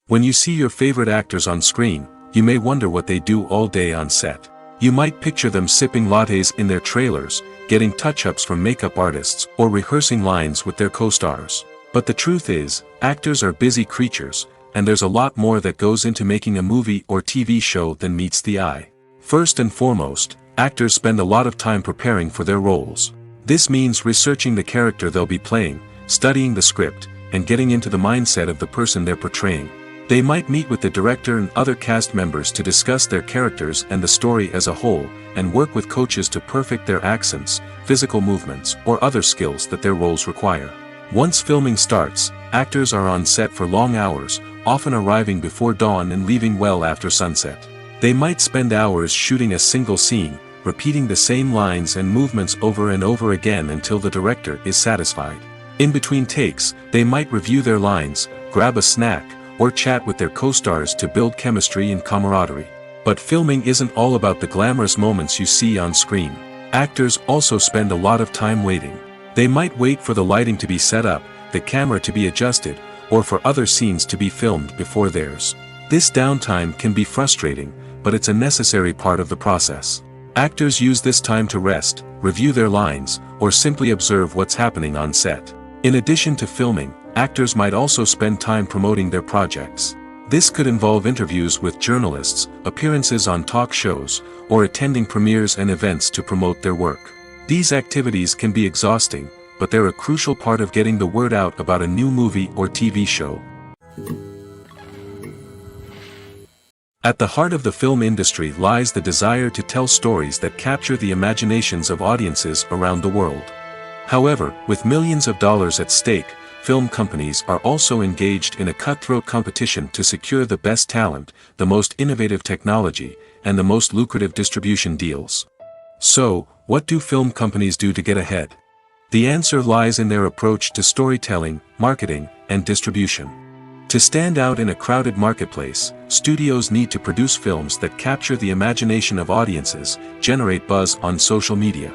When you see your favorite actors on screen, you may wonder what they do all day on set. You might picture them sipping lattes in their trailers, getting touch-ups from makeup artists, or rehearsing lines with their co-stars. But the truth is, actors are busy creatures, and there's a lot more that goes into making a movie or TV show than meets the eye. First and foremost, actors spend a lot of time preparing for their roles. This means researching the character they'll be playing, studying the script, and getting into the mindset of the person they're portraying. They might meet with the director and other cast members to discuss their characters and the story as a whole, and work with coaches to perfect their accents, physical movements, or other skills that their roles require. Once filming starts, actors are on set for long hours, often arriving before dawn and leaving well after sunset. They might spend hours shooting a single scene, repeating the same lines and movements over and over again until the director is satisfied. In between takes, they might review their lines, grab a snack, or chat with their co-stars to build chemistry and camaraderie. But filming isn't all about the glamorous moments you see on screen. Actors also spend a lot of time waiting. They might wait for the lighting to be set up, the camera to be adjusted, or for other scenes to be filmed before theirs. This downtime can be frustrating, but it's a necessary part of the process. Actors use this time to rest, review their lines, or simply observe what's happening on set. In addition to filming, actors might also spend time promoting their projects. This could involve interviews with journalists, appearances on talk shows, or attending premieres and events to promote their work. These activities can be exhausting, but they're a crucial part of getting the word out about a new movie or TV show. At the heart of the film industry lies the desire to tell stories that capture the imaginations of audiences around the world. However, with millions of dollars at stake, film companies are also engaged in a cutthroat competition to secure the best talent, the most innovative technology, and the most lucrative distribution deals. So, what do film companies do to get ahead? The answer lies in their approach to storytelling, marketing, and distribution. To stand out in a crowded marketplace, studios need to produce films that capture the imagination of audiences, generate buzz on social media.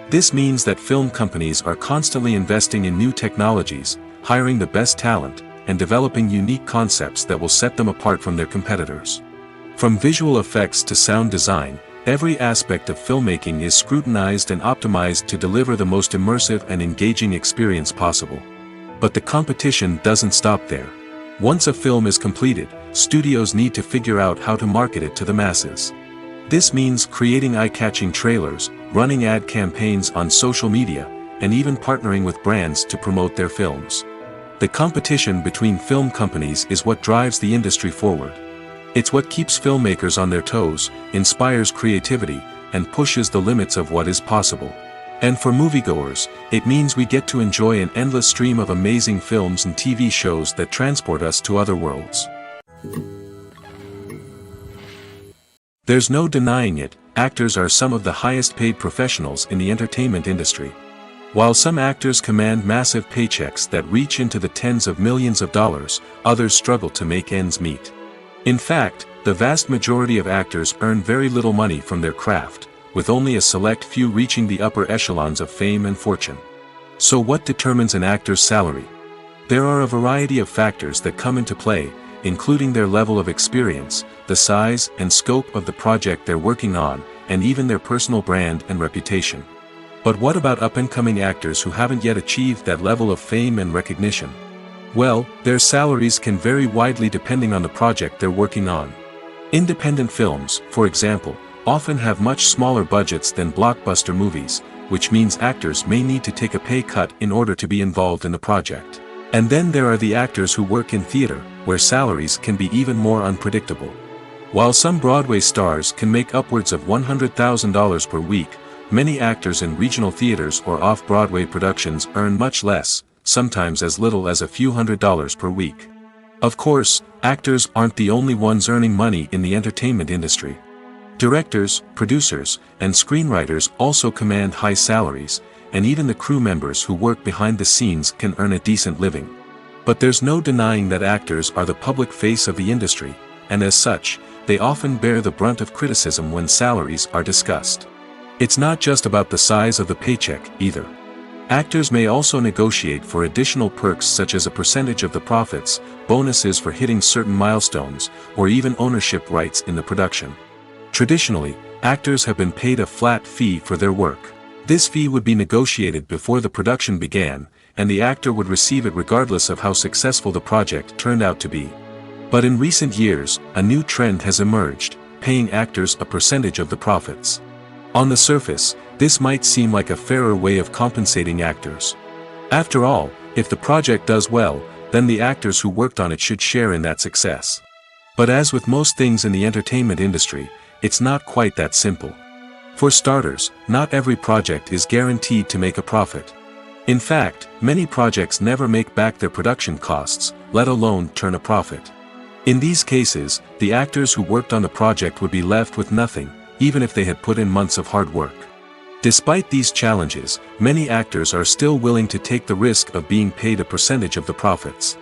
This means that film companies are constantly investing in new technologies, hiring the best talent, and developing unique concepts that will set them apart from their competitors. From visual effects to sound design, every aspect of filmmaking is scrutinized and optimized to deliver the most immersive and engaging experience possible. But the competition doesn't stop there. Once a film is completed, studios need to figure out how to market it to the masses. This means creating eye-catching trailers, running ad campaigns on social media, and even partnering with brands to promote their films. The competition between film companies is what drives the industry forward. It's what keeps filmmakers on their toes, inspires creativity, and pushes the limits of what is possible. And for moviegoers, it means we get to enjoy an endless stream of amazing films and TV shows that transport us to other worlds. There's no denying it, actors are some of the highest paid professionals in the entertainment industry. While some actors command massive paychecks that reach into the tens of millions of dollars, others struggle to make ends meet. In fact, the vast majority of actors earn very little money from their craft, with only a select few reaching the upper echelons of fame and fortune. So what determines an actor's salary? There are a variety of factors that come into play, including their level of experience, the size and scope of the project they're working on, and even their personal brand and reputation. But what about up-and-coming actors who haven't yet achieved that level of fame and recognition? Well, their salaries can vary widely depending on the project they're working on. Independent films, for example, often have much smaller budgets than blockbuster movies, which means actors may need to take a pay cut in order to be involved in the project. And then there are the actors who work in theater, where salaries can be even more unpredictable. While some Broadway stars can make upwards of $100,000 per week, many actors in regional theaters or off-Broadway productions earn much less, sometimes as little as a few $100s per week. Of course, actors aren't the only ones earning money in the entertainment industry. Directors, producers, and screenwriters also command high salaries, and even the crew members who work behind the scenes can earn a decent living. But there's no denying that actors are the public face of the industry, and as such, they often bear the brunt of criticism when salaries are discussed. It's not just about the size of the paycheck, either. Actors may also negotiate for additional perks such as a percentage of the profits, bonuses for hitting certain milestones, or even ownership rights in the production. Traditionally, actors have been paid a flat fee for their work. This fee would be negotiated before the production began, and the actor would receive it regardless of how successful the project turned out to be. But in recent years, a new trend has emerged, paying actors a percentage of the profits. On the surface, this might seem like a fairer way of compensating actors. After all, if the project does well, then the actors who worked on it should share in that success. But as with most things in the entertainment industry, it's not quite that simple. For starters, not every project is guaranteed to make a profit. In fact, many projects never make back their production costs, let alone turn a profit. In these cases, the actors who worked on the project would be left with nothing, even if they had put in months of hard work. Despite these challenges, many actors are still willing to take the risk of being paid a percentage of the profits.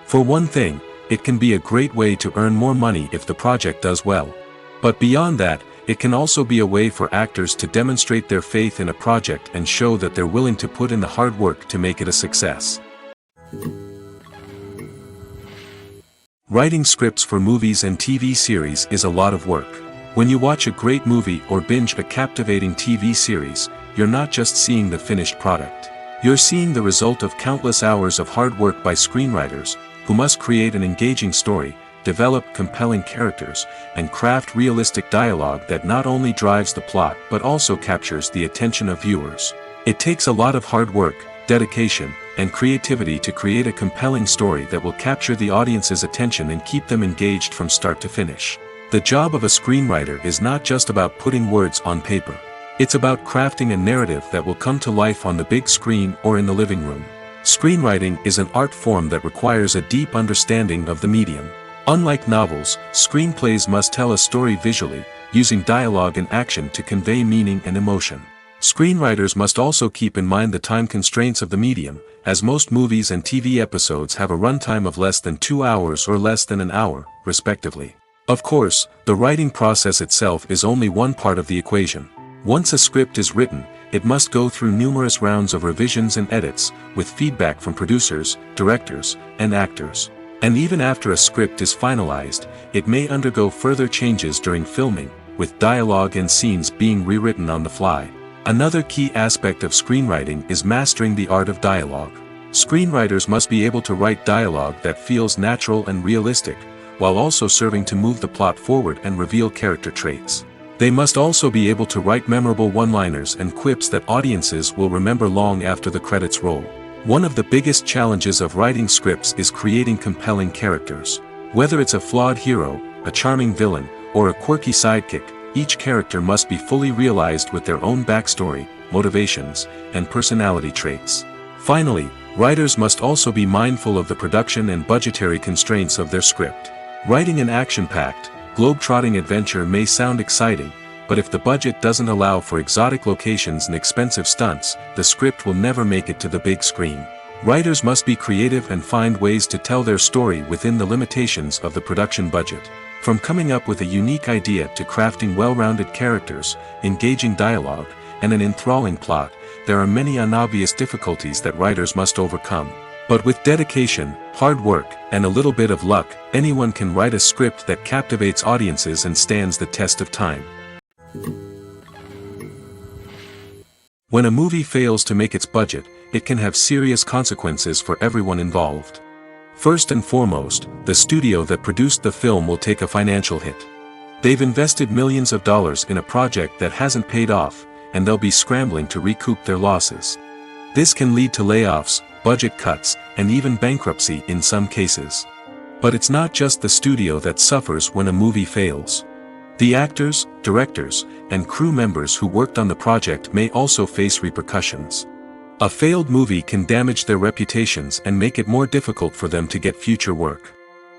For one thing, it can be a great way to earn more money if the project does well. But beyond that, it can also be a way for actors to demonstrate their faith in a project and show that they're willing to put in the hard work to make it a success. Writing scripts for movies and TV series is a lot of work. When you watch a great movie or binge a captivating TV series, you're not just seeing the finished product. You're seeing the result of countless hours of hard work by screenwriters, who must create an engaging story, develop compelling characters, and craft realistic dialogue that not only drives the plot but also captures the attention of viewers. It takes a lot of hard work, dedication, and creativity to create a compelling story that will capture the audience's attention and keep them engaged from start to finish. The job of a screenwriter is not just about putting words on paper. It's about crafting a narrative that will come to life on the big screen or in the living room. Screenwriting is an art form that requires a deep understanding of the medium. Unlike novels, screenplays must tell a story visually, using dialogue and action to convey meaning and emotion. Screenwriters must also keep in mind the time constraints of the medium, as most movies and TV episodes have a runtime of less than 2 hours or less than an hour, respectively. Of course, the writing process itself is only one part of the equation. Once a script is written, it must go through numerous rounds of revisions and edits, with feedback from producers, directors, and actors. And even after a script is finalized, it may undergo further changes during filming, with dialogue and scenes being rewritten on the fly. Another key aspect of screenwriting is mastering the art of dialogue. Screenwriters must be able to write dialogue that feels natural and realistic, while also serving to move the plot forward and reveal character traits. They must also be able to write memorable one-liners and quips that audiences will remember long after the credits roll. One of the biggest challenges of writing scripts is creating compelling characters. Whether it's a flawed hero, a charming villain, or a quirky sidekick, each character must be fully realized with their own backstory, motivations, and personality traits. Finally, writers must also be mindful of the production and budgetary constraints of their script. Writing an action-packed, globe-trotting adventure may sound exciting, but if the budget doesn't allow for exotic locations and expensive stunts, the script will never make it to the big screen. Writers must be creative and find ways to tell their story within the limitations of the production budget. From coming up with a unique idea to crafting well-rounded characters, engaging dialogue, and an enthralling plot, there are many unobvious difficulties that writers must overcome. But with dedication, hard work, and a little bit of luck, anyone can write a script that captivates audiences and stands the test of time. When a movie fails to make its budget, it can have serious consequences for everyone involved. First and foremost, the studio that produced the film will take a financial hit. They've invested millions of dollars in a project that hasn't paid off, and they'll be scrambling to recoup their losses. This can lead to layoffs, budget cuts, and even bankruptcy in some cases. But it's not just the studio that suffers when a movie fails. The actors, directors, and crew members who worked on the project may also face repercussions. A failed movie can damage their reputations and make it more difficult for them to get future work.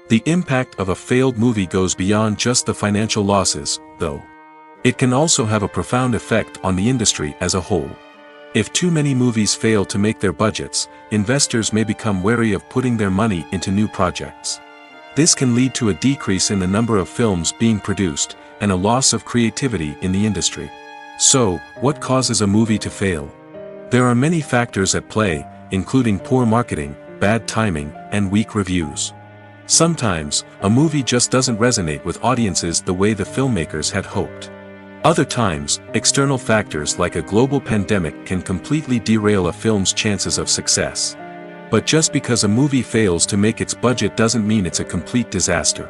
The impact of a failed movie goes beyond just the financial losses, though. It can also have a profound effect on the industry as a whole. If too many movies fail to make their budgets, investors may become wary of putting their money into new projects. This can lead to a decrease in the number of films being produced, and a loss of creativity in the industry. So, what causes a movie to fail? There are many factors at play, including poor marketing, bad timing, and weak reviews. Sometimes, a movie just doesn't resonate with audiences the way the filmmakers had hoped. Other times, external factors like a global pandemic can completely derail a film's chances of success. But just because a movie fails to make its budget doesn't mean it's a complete disaster.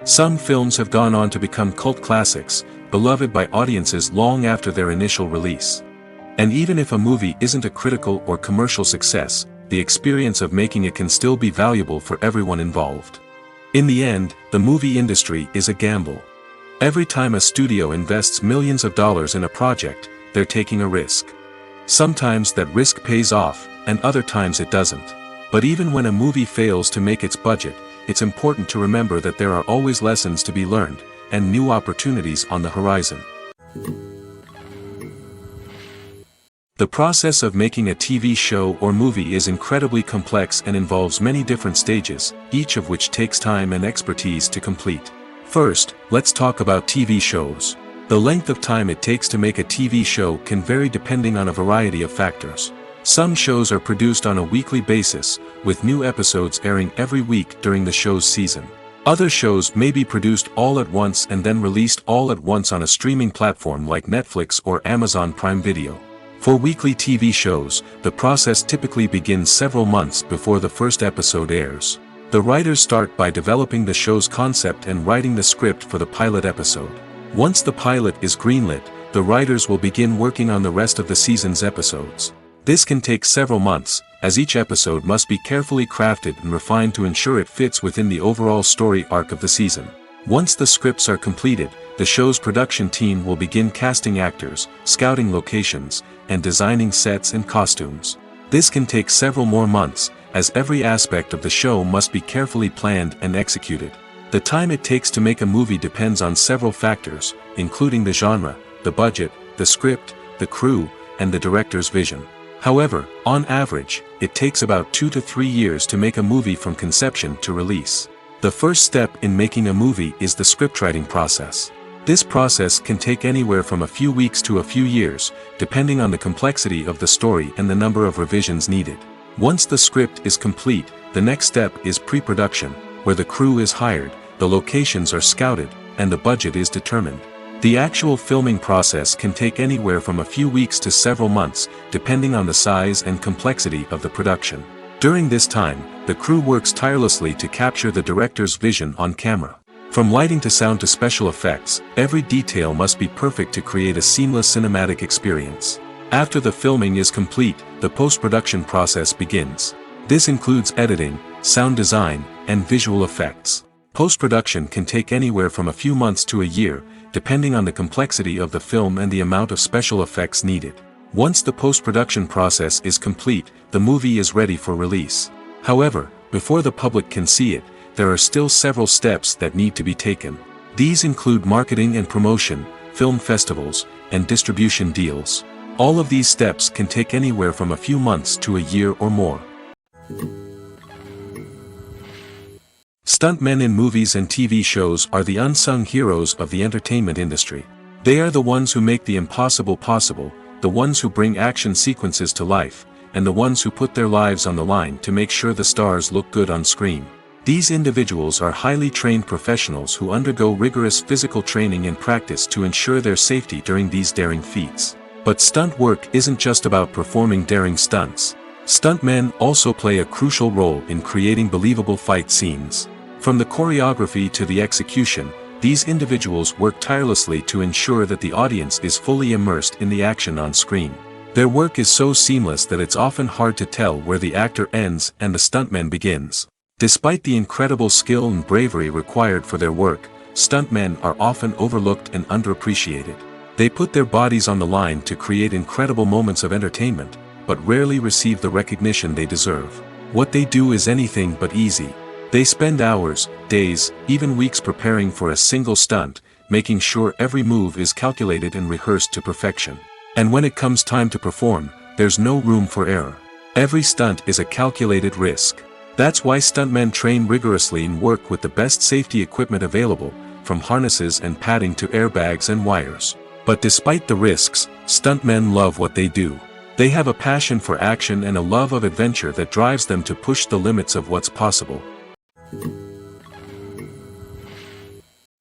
Some films have gone on to become cult classics, beloved by audiences long after their initial release. And even if a movie isn't a critical or commercial success, the experience of making it can still be valuable for everyone involved. In the end, the movie industry is a gamble. Every time a studio invests millions of dollars in a project, they're taking a risk. Sometimes that risk pays off, and other times it doesn't. But even when a movie fails to make its budget, it's important to remember that there are always lessons to be learned, and new opportunities on the horizon. The process of making a TV show or movie is incredibly complex and involves many different stages, each of which takes time and expertise to complete. First, let's talk about TV shows. The length of time it takes to make a TV show can vary depending on a variety of factors. Some shows are produced on a weekly basis, with new episodes airing every week during the show's season. Other shows may be produced all at once and then released all at once on a streaming platform like Netflix or Amazon Prime Video. For weekly TV shows, the process typically begins several months before the first episode airs. The writers start by developing the show's concept and writing the script for the pilot episode. Once the pilot is greenlit, the writers will begin working on the rest of the season's episodes. This can take several months, as each episode must be carefully crafted and refined to ensure it fits within the overall story arc of the season. Once the scripts are completed, the show's production team will begin casting actors, scouting locations, and designing sets and costumes. This can take several more months, as every aspect of the show must be carefully planned and executed. The time it takes to make a movie depends on several factors, including the genre, the budget, the script, the crew, and the director's vision. However, on average, it takes about 2 to 3 years to make a movie from conception to release. The first step in making a movie is the scriptwriting process. This process can take anywhere from a few weeks to a few years, depending on the complexity of the story and the number of revisions needed. Once the script is complete, the next step is pre-production, where the crew is hired, the locations are scouted, and the budget is determined. The actual filming process can take anywhere from a few weeks to several months, depending on the size and complexity of the production. During this time, the crew works tirelessly to capture the director's vision on camera. From lighting to sound to special effects, every detail must be perfect to create a seamless cinematic experience. After the filming is complete, the post-production process begins. This includes editing, sound design, and visual effects. Post-production can take anywhere from a few months to a year, depending on the complexity of the film and the amount of special effects needed. Once the post-production process is complete, the movie is ready for release. However, before the public can see it, there are still several steps that need to be taken. These include marketing and promotion, film festivals, and distribution deals. All of these steps can take anywhere from a few months to a year or more. Stuntmen in movies and TV shows are the unsung heroes of the entertainment industry. They are the ones who make the impossible possible, the ones who bring action sequences to life, and the ones who put their lives on the line to make sure the stars look good on screen. These individuals are highly trained professionals who undergo rigorous physical training and practice to ensure their safety during these daring feats. But stunt work isn't just about performing daring stunts. Stuntmen also play a crucial role in creating believable fight scenes. From the choreography to the execution, these individuals work tirelessly to ensure that the audience is fully immersed in the action on screen. Their work is so seamless that it's often hard to tell where the actor ends and the stuntman begins. Despite the incredible skill and bravery required for their work, stuntmen are often overlooked and underappreciated. They put their bodies on the line to create incredible moments of entertainment, but rarely receive the recognition they deserve. What they do is anything but easy. They spend hours, days, even weeks preparing for a single stunt, making sure every move is calculated and rehearsed to perfection. And when it comes time to perform, there's no room for error. Every stunt is a calculated risk. That's why stuntmen train rigorously and work with the best safety equipment available, from harnesses and padding to airbags and wires. But despite the risks, stuntmen love what they do. They have a passion for action and a love of adventure that drives them to push the limits of what's possible.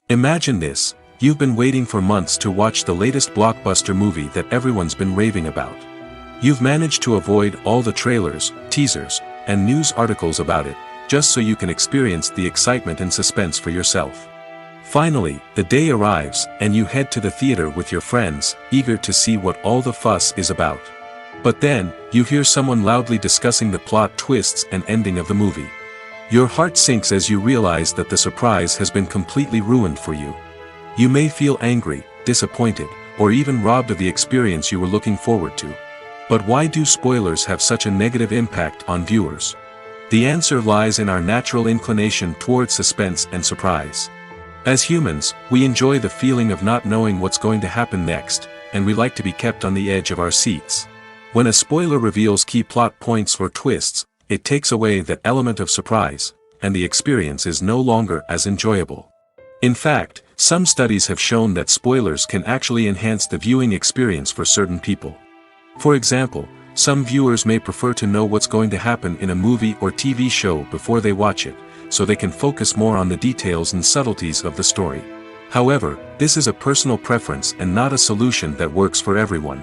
Imagine this: you've been waiting for months to watch the latest blockbuster movie that everyone's been raving about. You've managed to avoid all the trailers, teasers, and news articles about it, just so you can experience the excitement and suspense for yourself. Finally, the day arrives, and you head to the theater with your friends, eager to see what all the fuss is about. But then, you hear someone loudly discussing the plot twists and ending of the movie. Your heart sinks as you realize that the surprise has been completely ruined for you. You may feel angry, disappointed, or even robbed of the experience you were looking forward to. But why do spoilers have such a negative impact on viewers? The answer lies in our natural inclination toward suspense and surprise. As humans, we enjoy the feeling of not knowing what's going to happen next, and we like to be kept on the edge of our seats. When a spoiler reveals key plot points or twists, it takes away that element of surprise, and the experience is no longer as enjoyable. In fact, some studies have shown that spoilers can actually enhance the viewing experience for certain people. For example, some viewers may prefer to know what's going to happen in a movie or TV show before they watch it, so they can focus more on the details and subtleties of the story. However, this is a personal preference and not a solution that works for everyone.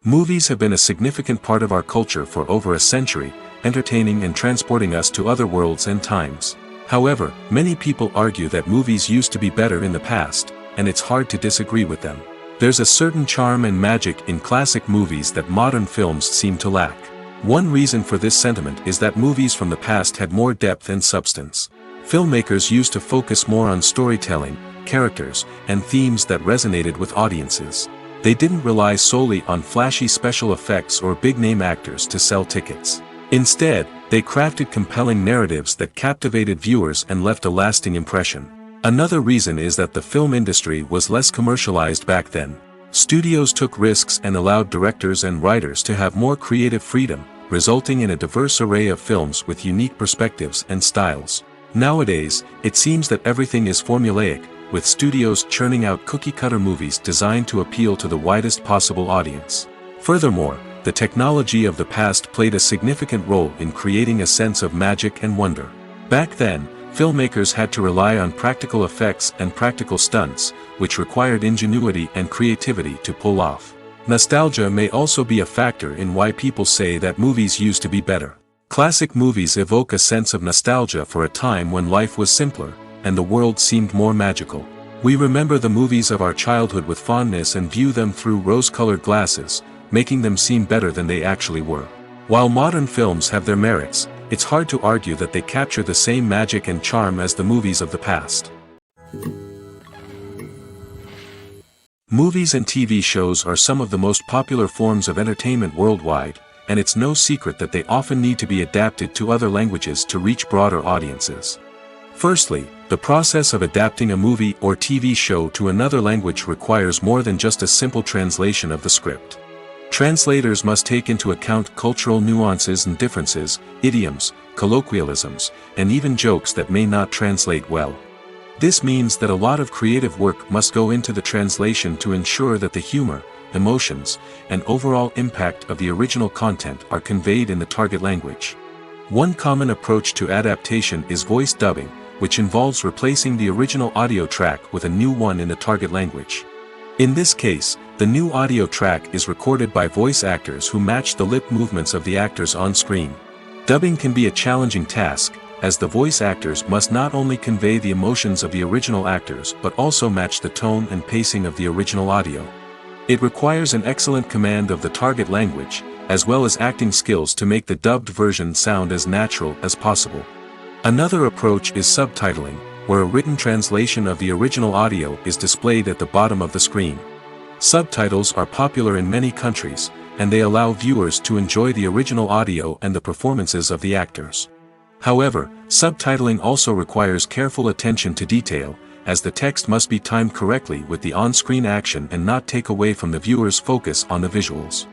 Movies have been a significant part of our culture for over a century, entertaining and transporting us to other worlds and times. However, many people argue that movies used to be better in the past, and it's hard to disagree with them. There's a certain charm and magic in classic movies that modern films seem to lack. One reason for this sentiment is that movies from the past had more depth and substance. Filmmakers used to focus more on storytelling, characters, and themes that resonated with audiences. They didn't rely solely on flashy special effects or big-name actors to sell tickets. Instead, they crafted compelling narratives that captivated viewers and left a lasting impression. Another reason is that the film industry was less commercialized back then. Studios took risks and allowed directors and writers to have more creative freedom, resulting in a diverse array of films with unique perspectives and styles. Nowadays, it seems that everything is formulaic, with studios churning out cookie-cutter movies designed to appeal to the widest possible audience. Furthermore, the technology of the past played a significant role in creating a sense of magic and wonder. Back then, filmmakers had to rely on practical effects and practical stunts, which required ingenuity and creativity to pull off. Nostalgia may also be a factor in why people say that movies used to be better. Classic movies evoke a sense of nostalgia for a time when life was simpler, and the world seemed more magical. We remember the movies of our childhood with fondness and view them through rose-colored glasses, making them seem better than they actually were. While modern films have their merits, it's hard to argue that they capture the same magic and charm as the movies of the past. Movies and TV shows are some of the most popular forms of entertainment worldwide, and it's no secret that they often need to be adapted to other languages to reach broader audiences. Firstly, the process of adapting a movie or TV show to another language requires more than just a simple translation of the script. Translators must take into account cultural nuances and differences, idioms, colloquialisms, and even jokes that may not translate well. This means that a lot of creative work must go into the translation to ensure that the humor, emotions, and overall impact of the original content are conveyed in the target language. One common approach to adaptation is voice dubbing, which involves replacing the original audio track with a new one in the target language. In this case, the new audio track is recorded by voice actors who match the lip movements of the actors on screen. Dubbing can be a challenging task, as the voice actors must not only convey the emotions of the original actors but also match the tone and pacing of the original audio. It requires an excellent command of the target language, as well as acting skills to make the dubbed version sound as natural as possible. Another approach is subtitling, where a written translation of the original audio is displayed at the bottom of the screen. Subtitles are popular in many countries, and they allow viewers to enjoy the original audio and the performances of the actors. However, subtitling also requires careful attention to detail, as the text must be timed correctly with the on-screen action and not take away from the viewer's focus on the visuals.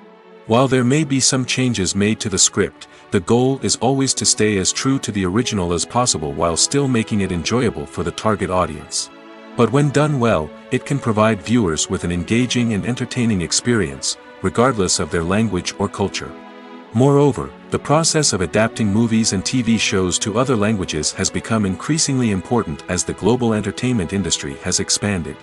While there may be some changes made to the script, the goal is always to stay as true to the original as possible while still making it enjoyable for the target audience. But when done well, it can provide viewers with an engaging and entertaining experience, regardless of their language or culture. Moreover, the process of adapting movies and TV shows to other languages has become increasingly important as the global entertainment industry has expanded.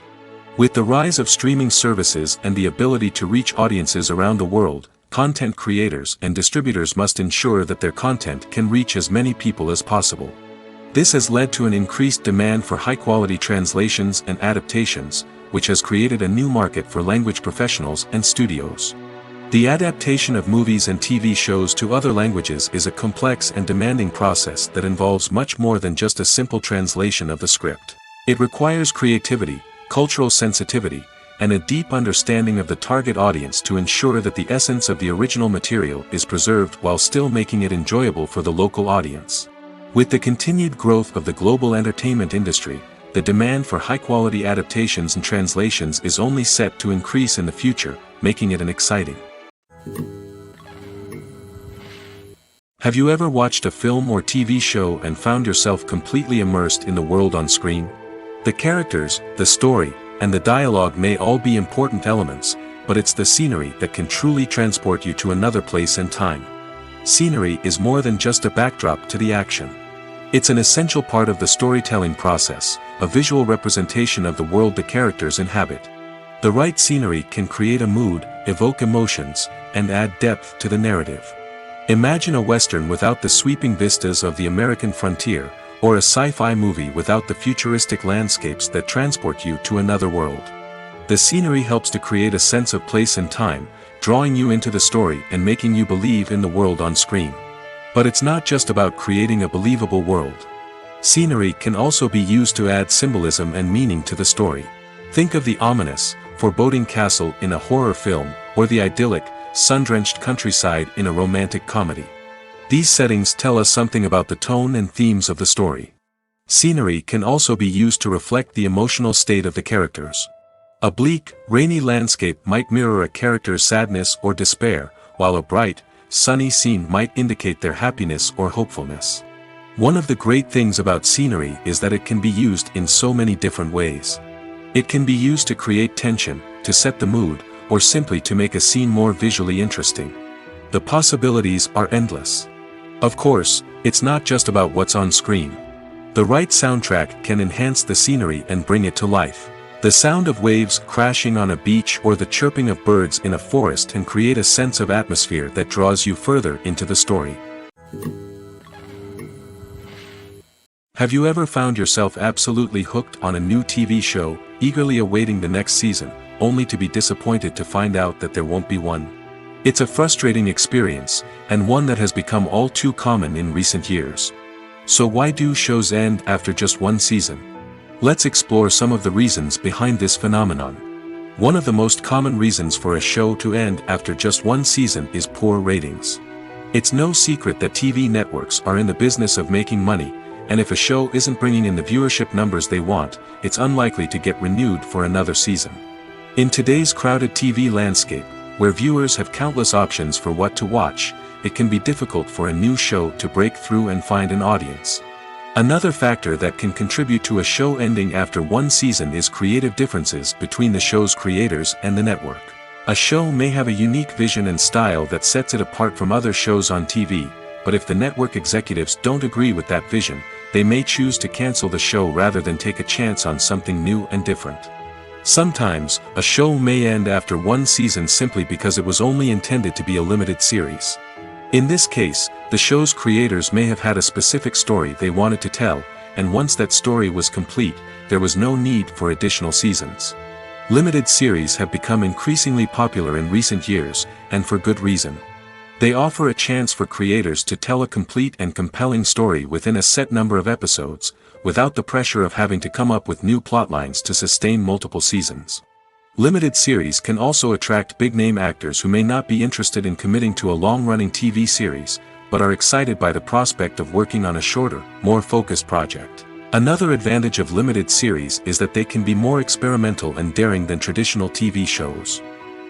With the rise of streaming services and the ability to reach audiences around the world, content creators and distributors must ensure that their content can reach as many people as possible. This has led to an increased demand for high-quality translations and adaptations, which has created a new market for language professionals and studios. The adaptation of movies and TV shows to other languages is a complex and demanding process that involves much more than just a simple translation of the script. It requires creativity, cultural sensitivity, and a deep understanding of the target audience to ensure that the essence of the original material is preserved while still making it enjoyable for the local audience. With the continued growth of the global entertainment industry, the demand for high-quality adaptations and translations is only set to increase in the future, making it an exciting. Have you ever watched a film or TV show and found yourself completely immersed in the world on screen? The characters, the story, and the dialogue may all be important elements, but it's the scenery that can truly transport you to another place and time. Scenery is more than just a backdrop to the action. It's an essential part of the storytelling process, a visual representation of the world the characters inhabit. The right scenery can create a mood, evoke emotions, and add depth to the narrative. Imagine a Western without the sweeping vistas of the American frontier, or a sci-fi movie without the futuristic landscapes that transport you to another world. The scenery helps to create a sense of place and time, drawing you into the story and making you believe in the world on screen. But it's not just about creating a believable world. Scenery can also be used to add symbolism and meaning to the story. Think of the ominous, foreboding castle in a horror film, or the idyllic, sun-drenched countryside in a romantic comedy. These settings tell us something about the tone and themes of the story. Scenery can also be used to reflect the emotional state of the characters. A bleak, rainy landscape might mirror a character's sadness or despair, while a bright, sunny scene might indicate their happiness or hopefulness. One of the great things about scenery is that it can be used in so many different ways. It can be used to create tension, to set the mood, or simply to make a scene more visually interesting. The possibilities are endless. Of course, it's not just about what's on screen. The right soundtrack can enhance the scenery and bring it to life. The sound of waves crashing on a beach or the chirping of birds in a forest can create a sense of atmosphere that draws you further into the story. Have you ever found yourself absolutely hooked on a new TV show, eagerly awaiting the next season, only to be disappointed to find out that there won't be one? It's a frustrating experience, and one that has become all too common in recent years. So why do shows end after just one season? Let's explore some of the reasons behind this phenomenon. One of the most common reasons for a show to end after just one season is poor ratings. It's no secret that TV networks are in the business of making money, and if a show isn't bringing in the viewership numbers they want, it's unlikely to get renewed for another season. In today's crowded TV landscape, where viewers have countless options for what to watch, it can be difficult for a new show to break through and find an audience. Another factor that can contribute to a show ending after one season is creative differences between the show's creators and the network. A show may have a unique vision and style that sets it apart from other shows on TV, but if the network executives don't agree with that vision, they may choose to cancel the show rather than take a chance on something new and different. Sometimes, a show may end after one season simply because it was only intended to be a limited series. In this case, the show's creators may have had a specific story they wanted to tell, and once that story was complete, there was no need for additional seasons. Limited series have become increasingly popular in recent years, and for good reason. They offer a chance for creators to tell a complete and compelling story within a set number of episodes, without the pressure of having to come up with new plotlines to sustain multiple seasons. Limited series can also attract big-name actors who may not be interested in committing to a long-running TV series, but are excited by the prospect of working on a shorter, more focused project. Another advantage of limited series is that they can be more experimental and daring than traditional TV shows.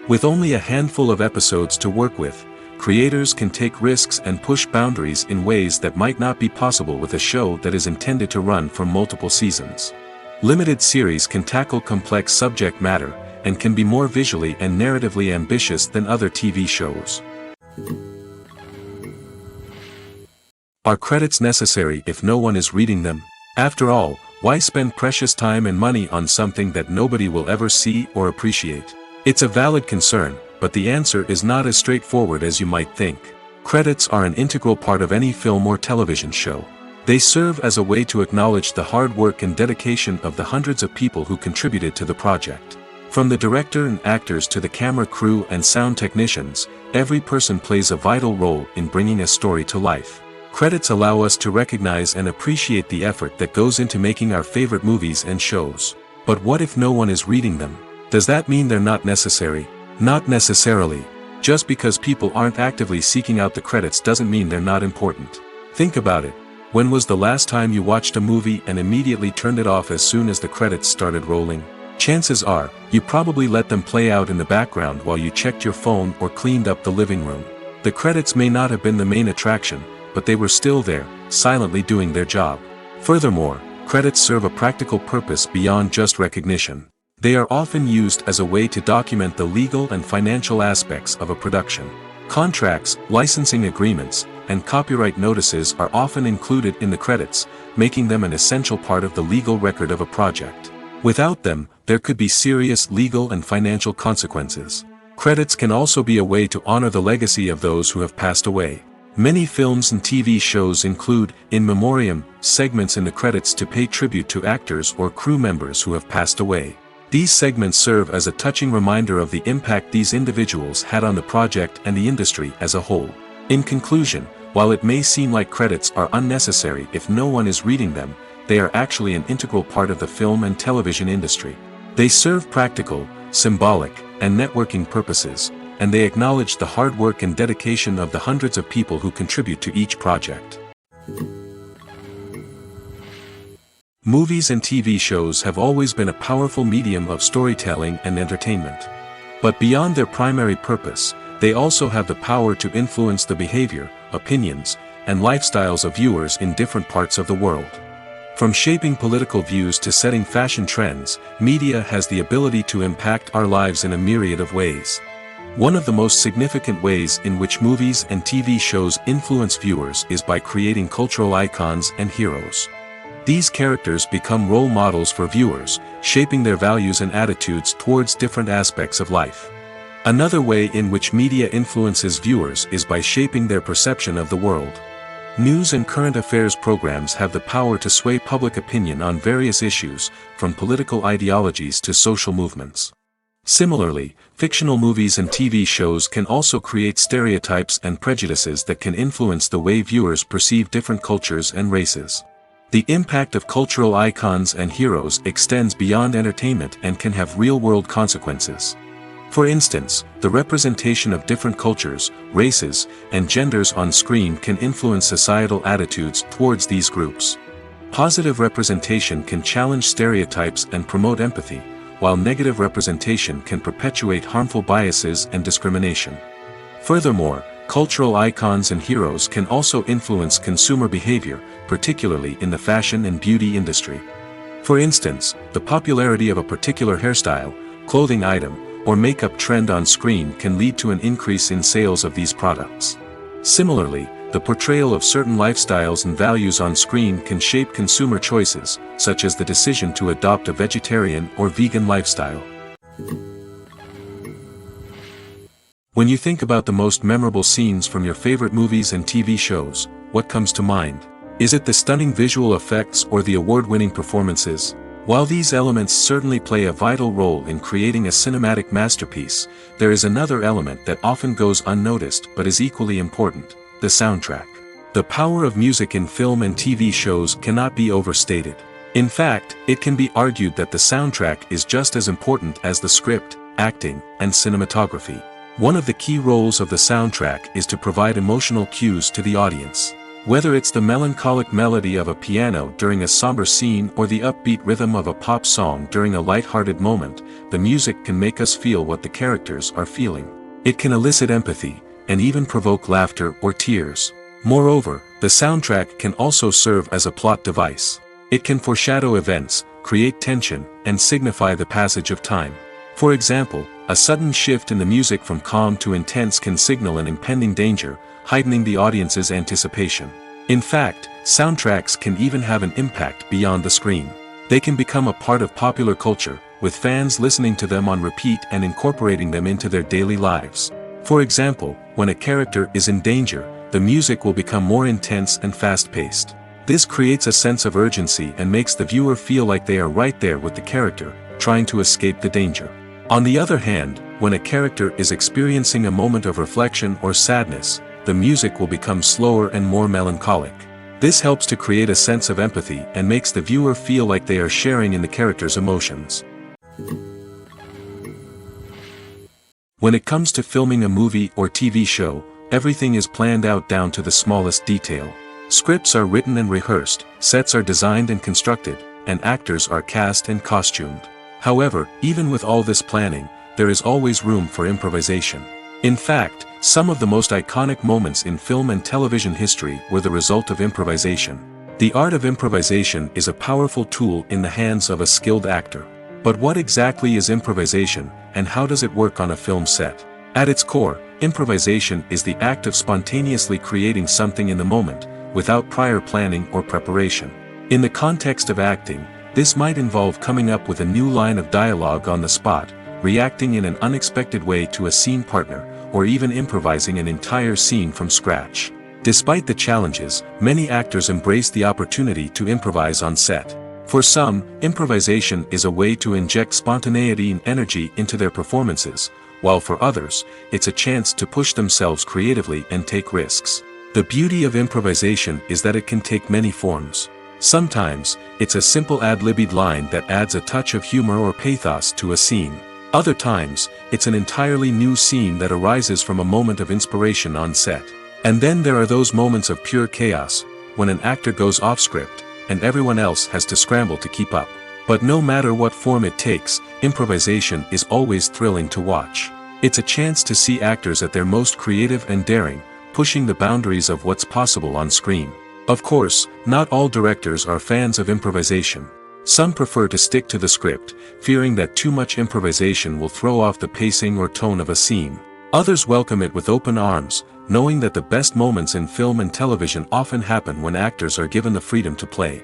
With only a handful of episodes to work with, creators can take risks and push boundaries in ways that might not be possible with a show that is intended to run for multiple seasons. Limited series can tackle complex subject matter, and can be more visually and narratively ambitious than other TV shows. Are credits necessary if no one is reading them? After all, why spend precious time and money on something that nobody will ever see or appreciate? It's a valid concern, but the answer is not as straightforward as you might think. Credits are an integral part of any film or television show. They serve as a way to acknowledge the hard work and dedication of the hundreds of people who contributed to the project. From the director and actors to the camera crew and sound technicians, every person plays a vital role in bringing a story to life. Credits allow us to recognize and appreciate the effort that goes into making our favorite movies and shows. But what if no one is reading them? Does that mean they're not necessary? Not necessarily. Just because people aren't actively seeking out the credits doesn't mean they're not important. Think about it. When was the last time you watched a movie and immediately turned it off as soon as the credits started rolling? Chances are, you probably let them play out in the background while you checked your phone or cleaned up the living room. The credits may not have been the main attraction, but they were still there, silently doing their job. Furthermore, credits serve a practical purpose beyond just recognition. They are often used as a way to document the legal and financial aspects of a production. Contracts, licensing agreements, and copyright notices are often included in the credits, making them an essential part of the legal record of a project. Without them, there could be serious legal and financial consequences. Credits can also be a way to honor the legacy of those who have passed away. Many films and TV shows include, in memoriam, segments in the credits to pay tribute to actors or crew members who have passed away. These segments serve as a touching reminder of the impact these individuals had on the project and the industry as a whole. In conclusion, while it may seem like credits are unnecessary if no one is reading them, they are actually an integral part of the film and television industry. They serve practical, symbolic, and networking purposes, and they acknowledge the hard work and dedication of the hundreds of people who contribute to each project. Movies and TV shows have always been a powerful medium of storytelling and entertainment. But beyond their primary purpose, they also have the power to influence the behavior, opinions, and lifestyles of viewers in different parts of the world. From shaping political views to setting fashion trends, media has the ability to impact our lives in a myriad of ways. One of the most significant ways in which movies and TV shows influence viewers is by creating cultural icons and heroes. These characters become role models for viewers, shaping their values and attitudes towards different aspects of life. Another way in which media influences viewers is by shaping their perception of the world. News and current affairs programs have the power to sway public opinion on various issues, from political ideologies to social movements. Similarly, fictional movies and TV shows can also create stereotypes and prejudices that can influence the way viewers perceive different cultures and races. The impact of cultural icons and heroes extends beyond entertainment and can have real-world consequences. For instance, the representation of different cultures, races, and genders on screen can influence societal attitudes towards these groups. Positive representation can challenge stereotypes and promote empathy, while negative representation can perpetuate harmful biases and discrimination. Furthermore, cultural icons and heroes can also influence consumer behavior, particularly in the fashion and beauty industry. For instance, the popularity of a particular hairstyle, clothing item, or makeup trend on screen can lead to an increase in sales of these products. Similarly, the portrayal of certain lifestyles and values on screen can shape consumer choices, such as the decision to adopt a vegetarian or vegan lifestyle. When you think about the most memorable scenes from your favorite movies and TV shows, what comes to mind? Is it the stunning visual effects or the award-winning performances? While these elements certainly play a vital role in creating a cinematic masterpiece, there is another element that often goes unnoticed but is equally important: the soundtrack. The power of music in film and TV shows cannot be overstated. In fact, it can be argued that the soundtrack is just as important as the script, acting, and cinematography. One of the key roles of the soundtrack is to provide emotional cues to the audience. Whether it's the melancholic melody of a piano during a somber scene or the upbeat rhythm of a pop song during a light-hearted moment, the music can make us feel what the characters are feeling. It can elicit empathy, and even provoke laughter or tears. Moreover, the soundtrack can also serve as a plot device. It can foreshadow events, create tension, and signify the passage of time. For example, a sudden shift in the music from calm to intense can signal an impending danger, heightening the audience's anticipation. In fact, soundtracks can even have an impact beyond the screen. They can become a part of popular culture, with fans listening to them on repeat and incorporating them into their daily lives. For example, when a character is in danger, the music will become more intense and fast-paced. This creates a sense of urgency and makes the viewer feel like they are right there with the character, trying to escape the danger. On the other hand, when a character is experiencing a moment of reflection or sadness, the music will become slower and more melancholic. This helps to create a sense of empathy and makes the viewer feel like they are sharing in the character's emotions. When it comes to filming a movie or TV show, everything is planned out down to the smallest detail. Scripts are written and rehearsed, sets are designed and constructed, and actors are cast and costumed. However, even with all this planning, there is always room for improvisation. In fact, some of the most iconic moments in film and television history were the result of improvisation. The art of improvisation is a powerful tool in the hands of a skilled actor. But what exactly is improvisation, and how does it work on a film set? At its core, improvisation is the act of spontaneously creating something in the moment, without prior planning or preparation. In the context of acting, this might involve coming up with a new line of dialogue on the spot, reacting in an unexpected way to a scene partner, or even improvising an entire scene from scratch. Despite the challenges, many actors embrace the opportunity to improvise on set. For some, improvisation is a way to inject spontaneity and energy into their performances, while for others, it's a chance to push themselves creatively and take risks. The beauty of improvisation is that it can take many forms. Sometimes, it's a simple ad-libbed line that adds a touch of humor or pathos to a scene. Other times, it's an entirely new scene that arises from a moment of inspiration on set. And then there are those moments of pure chaos, when an actor goes off script, and everyone else has to scramble to keep up. But no matter what form it takes, improvisation is always thrilling to watch. It's a chance to see actors at their most creative and daring, pushing the boundaries of what's possible on screen. Of course, not all directors are fans of improvisation. Some prefer to stick to the script, fearing that too much improvisation will throw off the pacing or tone of a scene. Others welcome it with open arms, knowing that the best moments in film and television often happen when actors are given the freedom to play.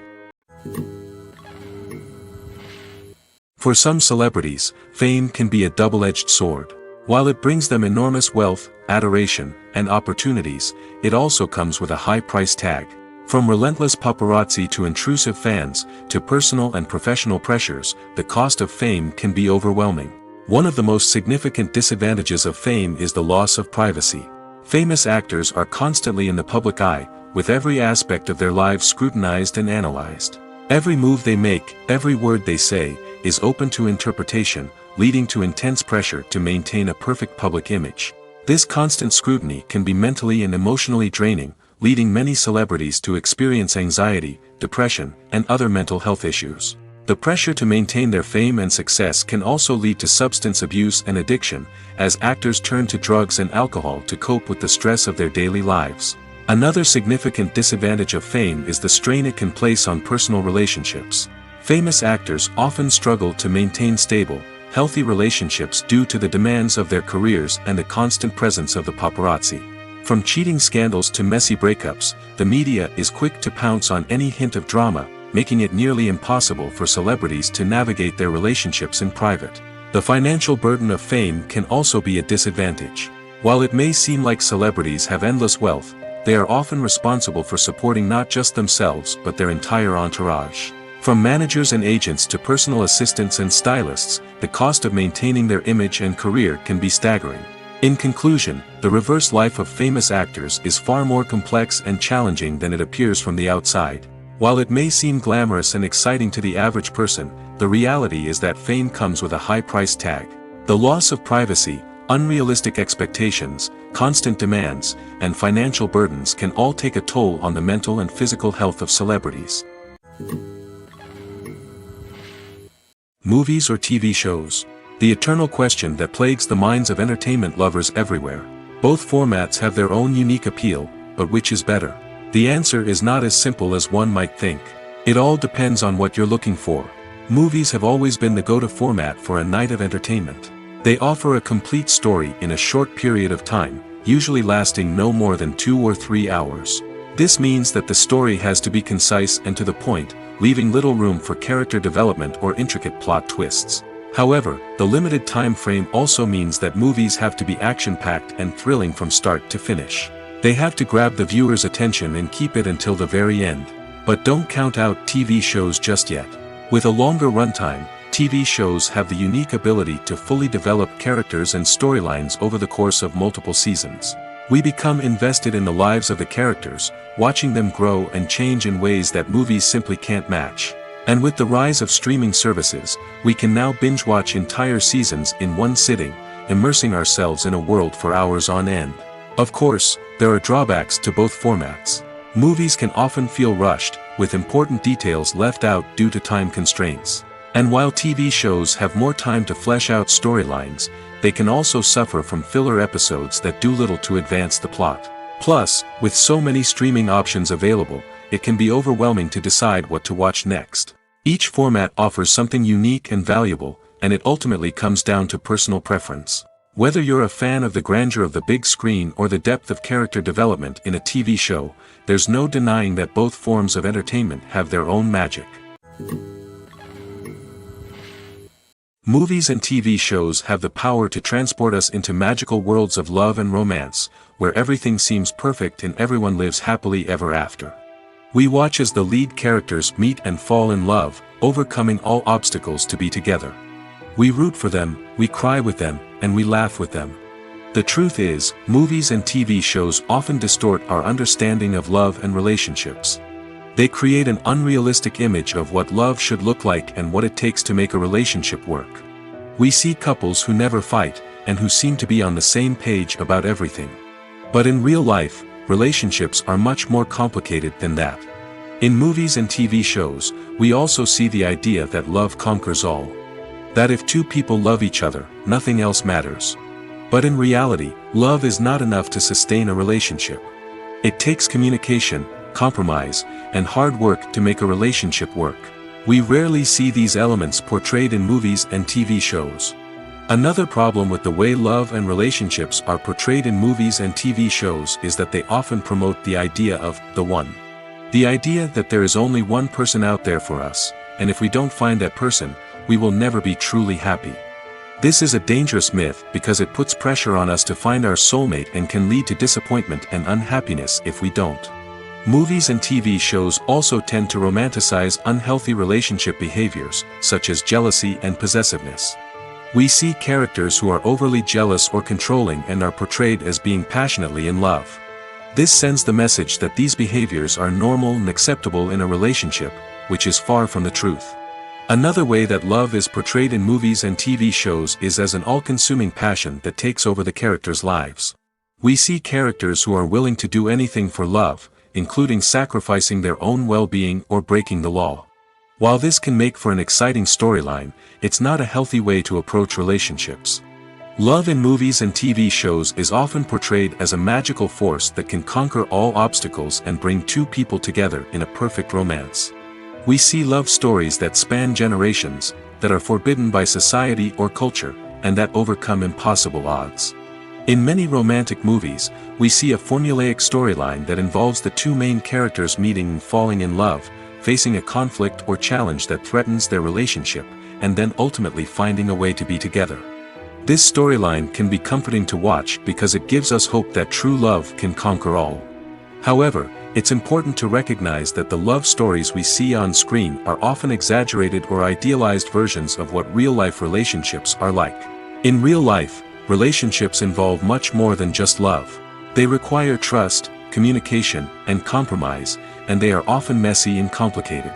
For some celebrities, fame can be a double-edged sword. While it brings them enormous wealth, adoration, and opportunities, it also comes with a high price tag. From relentless paparazzi to intrusive fans, to personal and professional pressures, the cost of fame can be overwhelming. One of the most significant disadvantages of fame is the loss of privacy. Famous actors are constantly in the public eye, with every aspect of their lives scrutinized and analyzed. Every move they make, every word they say, is open to interpretation, leading to intense pressure to maintain a perfect public image. This constant scrutiny can be mentally and emotionally draining, leading many celebrities to experience anxiety, depression, and other mental health issues. The pressure to maintain their fame and success can also lead to substance abuse and addiction, as actors turn to drugs and alcohol to cope with the stress of their daily lives. Another significant disadvantage of fame is the strain it can place on personal relationships. Famous actors often struggle to maintain stable, healthy relationships due to the demands of their careers and the constant presence of the paparazzi. From cheating scandals to messy breakups, the media is quick to pounce on any hint of drama, making it nearly impossible for celebrities to navigate their relationships in private. The financial burden of fame can also be a disadvantage. While it may seem like celebrities have endless wealth, they are often responsible for supporting not just themselves but their entire entourage. From managers and agents to personal assistants and stylists, the cost of maintaining their image and career can be staggering. In conclusion, the reverse life of famous actors is far more complex and challenging than it appears from the outside. While it may seem glamorous and exciting to the average person, the reality is that fame comes with a high price tag. The loss of privacy, unrealistic expectations, constant demands, and financial burdens can all take a toll on the mental and physical health of celebrities. Movies or TV shows? The eternal question that plagues the minds of entertainment lovers everywhere. Both formats have their own unique appeal, but which is better? The answer is not as simple as one might think. It all depends on what you're looking for. Movies have always been the go-to format for a night of entertainment. They offer a complete story in a short period of time, usually lasting no more than 2 or 3 hours. This means that the story has to be concise and to the point, leaving little room for character development or intricate plot twists. However, the limited time frame also means that movies have to be action-packed and thrilling from start to finish. They have to grab the viewer's attention and keep it until the very end. But don't count out TV shows just yet. With a longer runtime, TV shows have the unique ability to fully develop characters and storylines over the course of multiple seasons. We become invested in the lives of the characters, watching them grow and change in ways that movies simply can't match. And with the rise of streaming services, we can now binge-watch entire seasons in one sitting, immersing ourselves in a world for hours on end. Of course, there are drawbacks to both formats. Movies can often feel rushed, with important details left out due to time constraints. And while TV shows have more time to flesh out storylines, they can also suffer from filler episodes that do little to advance the plot. Plus, with so many streaming options available, it can be overwhelming to decide what to watch next. Each format offers something unique and valuable, and it ultimately comes down to personal preference. Whether you're a fan of the grandeur of the big screen or the depth of character development in a TV show, there's no denying that both forms of entertainment have their own magic. Movies and TV shows have the power to transport us into magical worlds of love and romance, where everything seems perfect and everyone lives happily ever after. We watch as the lead characters meet and fall in love, overcoming all obstacles to be together. We root for them, we cry with them, and we laugh with them. The truth is, movies and TV shows often distort our understanding of love and relationships. They create an unrealistic image of what love should look like and what it takes to make a relationship work. We see couples who never fight, and who seem to be on the same page about everything. But in real life, relationships are much more complicated than that. In movies and TV shows, we also see the idea that love conquers all. That if two people love each other, nothing else matters. But in reality, love is not enough to sustain a relationship. It takes communication, compromise, and hard work to make a relationship work. We rarely see these elements portrayed in movies and TV shows. Another problem with the way love and relationships are portrayed in movies and TV shows is that they often promote the idea of the one. The idea that there is only one person out there for us, and if we don't find that person, we will never be truly happy. This is a dangerous myth because it puts pressure on us to find our soulmate and can lead to disappointment and unhappiness if we don't. Movies and TV shows also tend to romanticize unhealthy relationship behaviors, such as jealousy and possessiveness. We see characters who are overly jealous or controlling and are portrayed as being passionately in love. This sends the message that these behaviors are normal and acceptable in a relationship, which is far from the truth. Another way that love is portrayed in movies and TV shows is as an all-consuming passion that takes over the characters' lives. We see characters who are willing to do anything for love, including sacrificing their own well-being or breaking the law. While this can make for an exciting storyline, it's not a healthy way to approach relationships. Love in movies and TV shows is often portrayed as a magical force that can conquer all obstacles and bring two people together in a perfect romance. We see love stories that span generations, that are forbidden by society or culture, and that overcome impossible odds. In many romantic movies, we see a formulaic storyline that involves the two main characters meeting and falling in love, facing a conflict or challenge that threatens their relationship, and then ultimately finding a way to be together. This storyline can be comforting to watch because it gives us hope that true love can conquer all. However, it's important to recognize that the love stories we see on screen are often exaggerated or idealized versions of what real-life relationships are like. In real life, relationships involve much more than just love. They require trust, communication, and compromise, and they are often messy and complicated.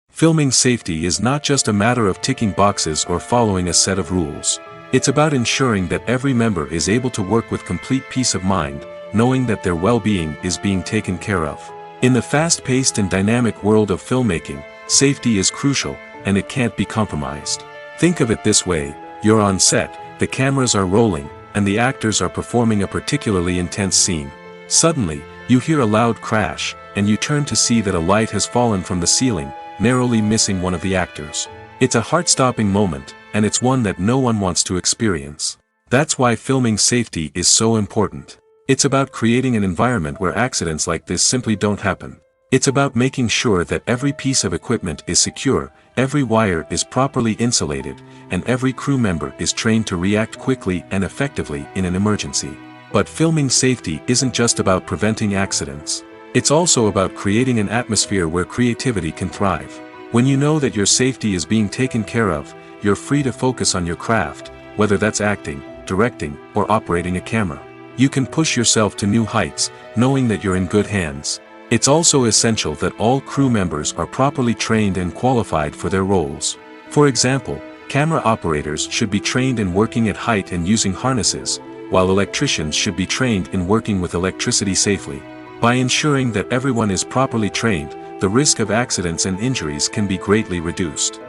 Filming safety is not just a matter of ticking boxes or following a set of rules. It's about ensuring that every member is able to work with complete peace of mind, knowing that their well-being is being taken care of. In the fast-paced and dynamic world of filmmaking, safety is crucial, and it can't be compromised. Think of it this way: you're on set, the cameras are rolling, and the actors are performing a particularly intense scene. Suddenly, you hear a loud crash, and you turn to see that a light has fallen from the ceiling, narrowly missing one of the actors. It's a heart-stopping moment, and it's one that no one wants to experience. That's why filming safety is so important. It's about creating an environment where accidents like this simply don't happen. It's about making sure that every piece of equipment is secure, every wire is properly insulated, and every crew member is trained to react quickly and effectively in an emergency. But filming safety isn't just about preventing accidents. It's also about creating an atmosphere where creativity can thrive. When you know that your safety is being taken care of, you're free to focus on your craft, whether that's acting, directing, or operating a camera. You can push yourself to new heights, knowing that you're in good hands. It's also essential that all crew members are properly trained and qualified for their roles. For example, camera operators should be trained in working at height and using harnesses, while electricians should be trained in working with electricity safely. By ensuring that everyone is properly trained, the risk of accidents and injuries can be greatly reduced.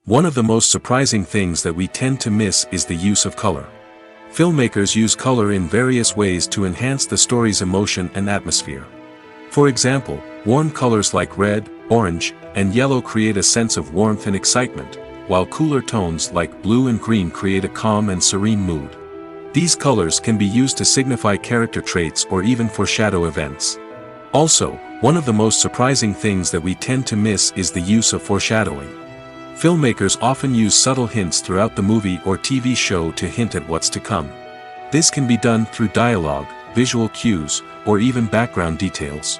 One of the most surprising things that we tend to miss is the use of color. Filmmakers use color in various ways to enhance the story's emotion and atmosphere. For example, warm colors like red, orange, and yellow create a sense of warmth and excitement, while cooler tones like blue and green create a calm and serene mood. These colors can be used to signify character traits or even foreshadow events. Also, one of the most surprising things that we tend to miss is the use of foreshadowing. Filmmakers often use subtle hints throughout the movie or TV show to hint at what's to come. This can be done through dialogue, visual cues, or even background details.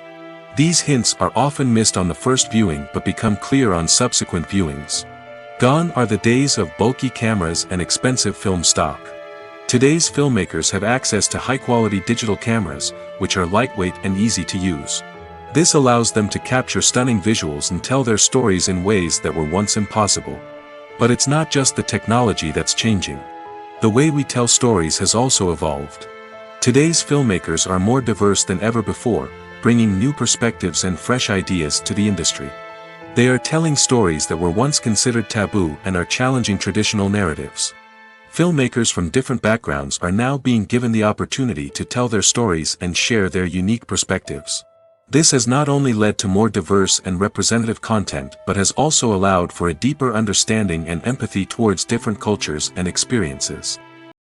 These hints are often missed on the first viewing but become clear on subsequent viewings. Gone are the days of bulky cameras and expensive film stock. Today's filmmakers have access to high-quality digital cameras, which are lightweight and easy to use. This allows them to capture stunning visuals and tell their stories in ways that were once impossible. But it's not just the technology that's changing. The way we tell stories has also evolved. Today's filmmakers are more diverse than ever before, bringing new perspectives and fresh ideas to the industry. They are telling stories that were once considered taboo and are challenging traditional narratives. Filmmakers from different backgrounds are now being given the opportunity to tell their stories and share their unique perspectives. This has not only led to more diverse and representative content but has also allowed for a deeper understanding and empathy towards different cultures and experiences.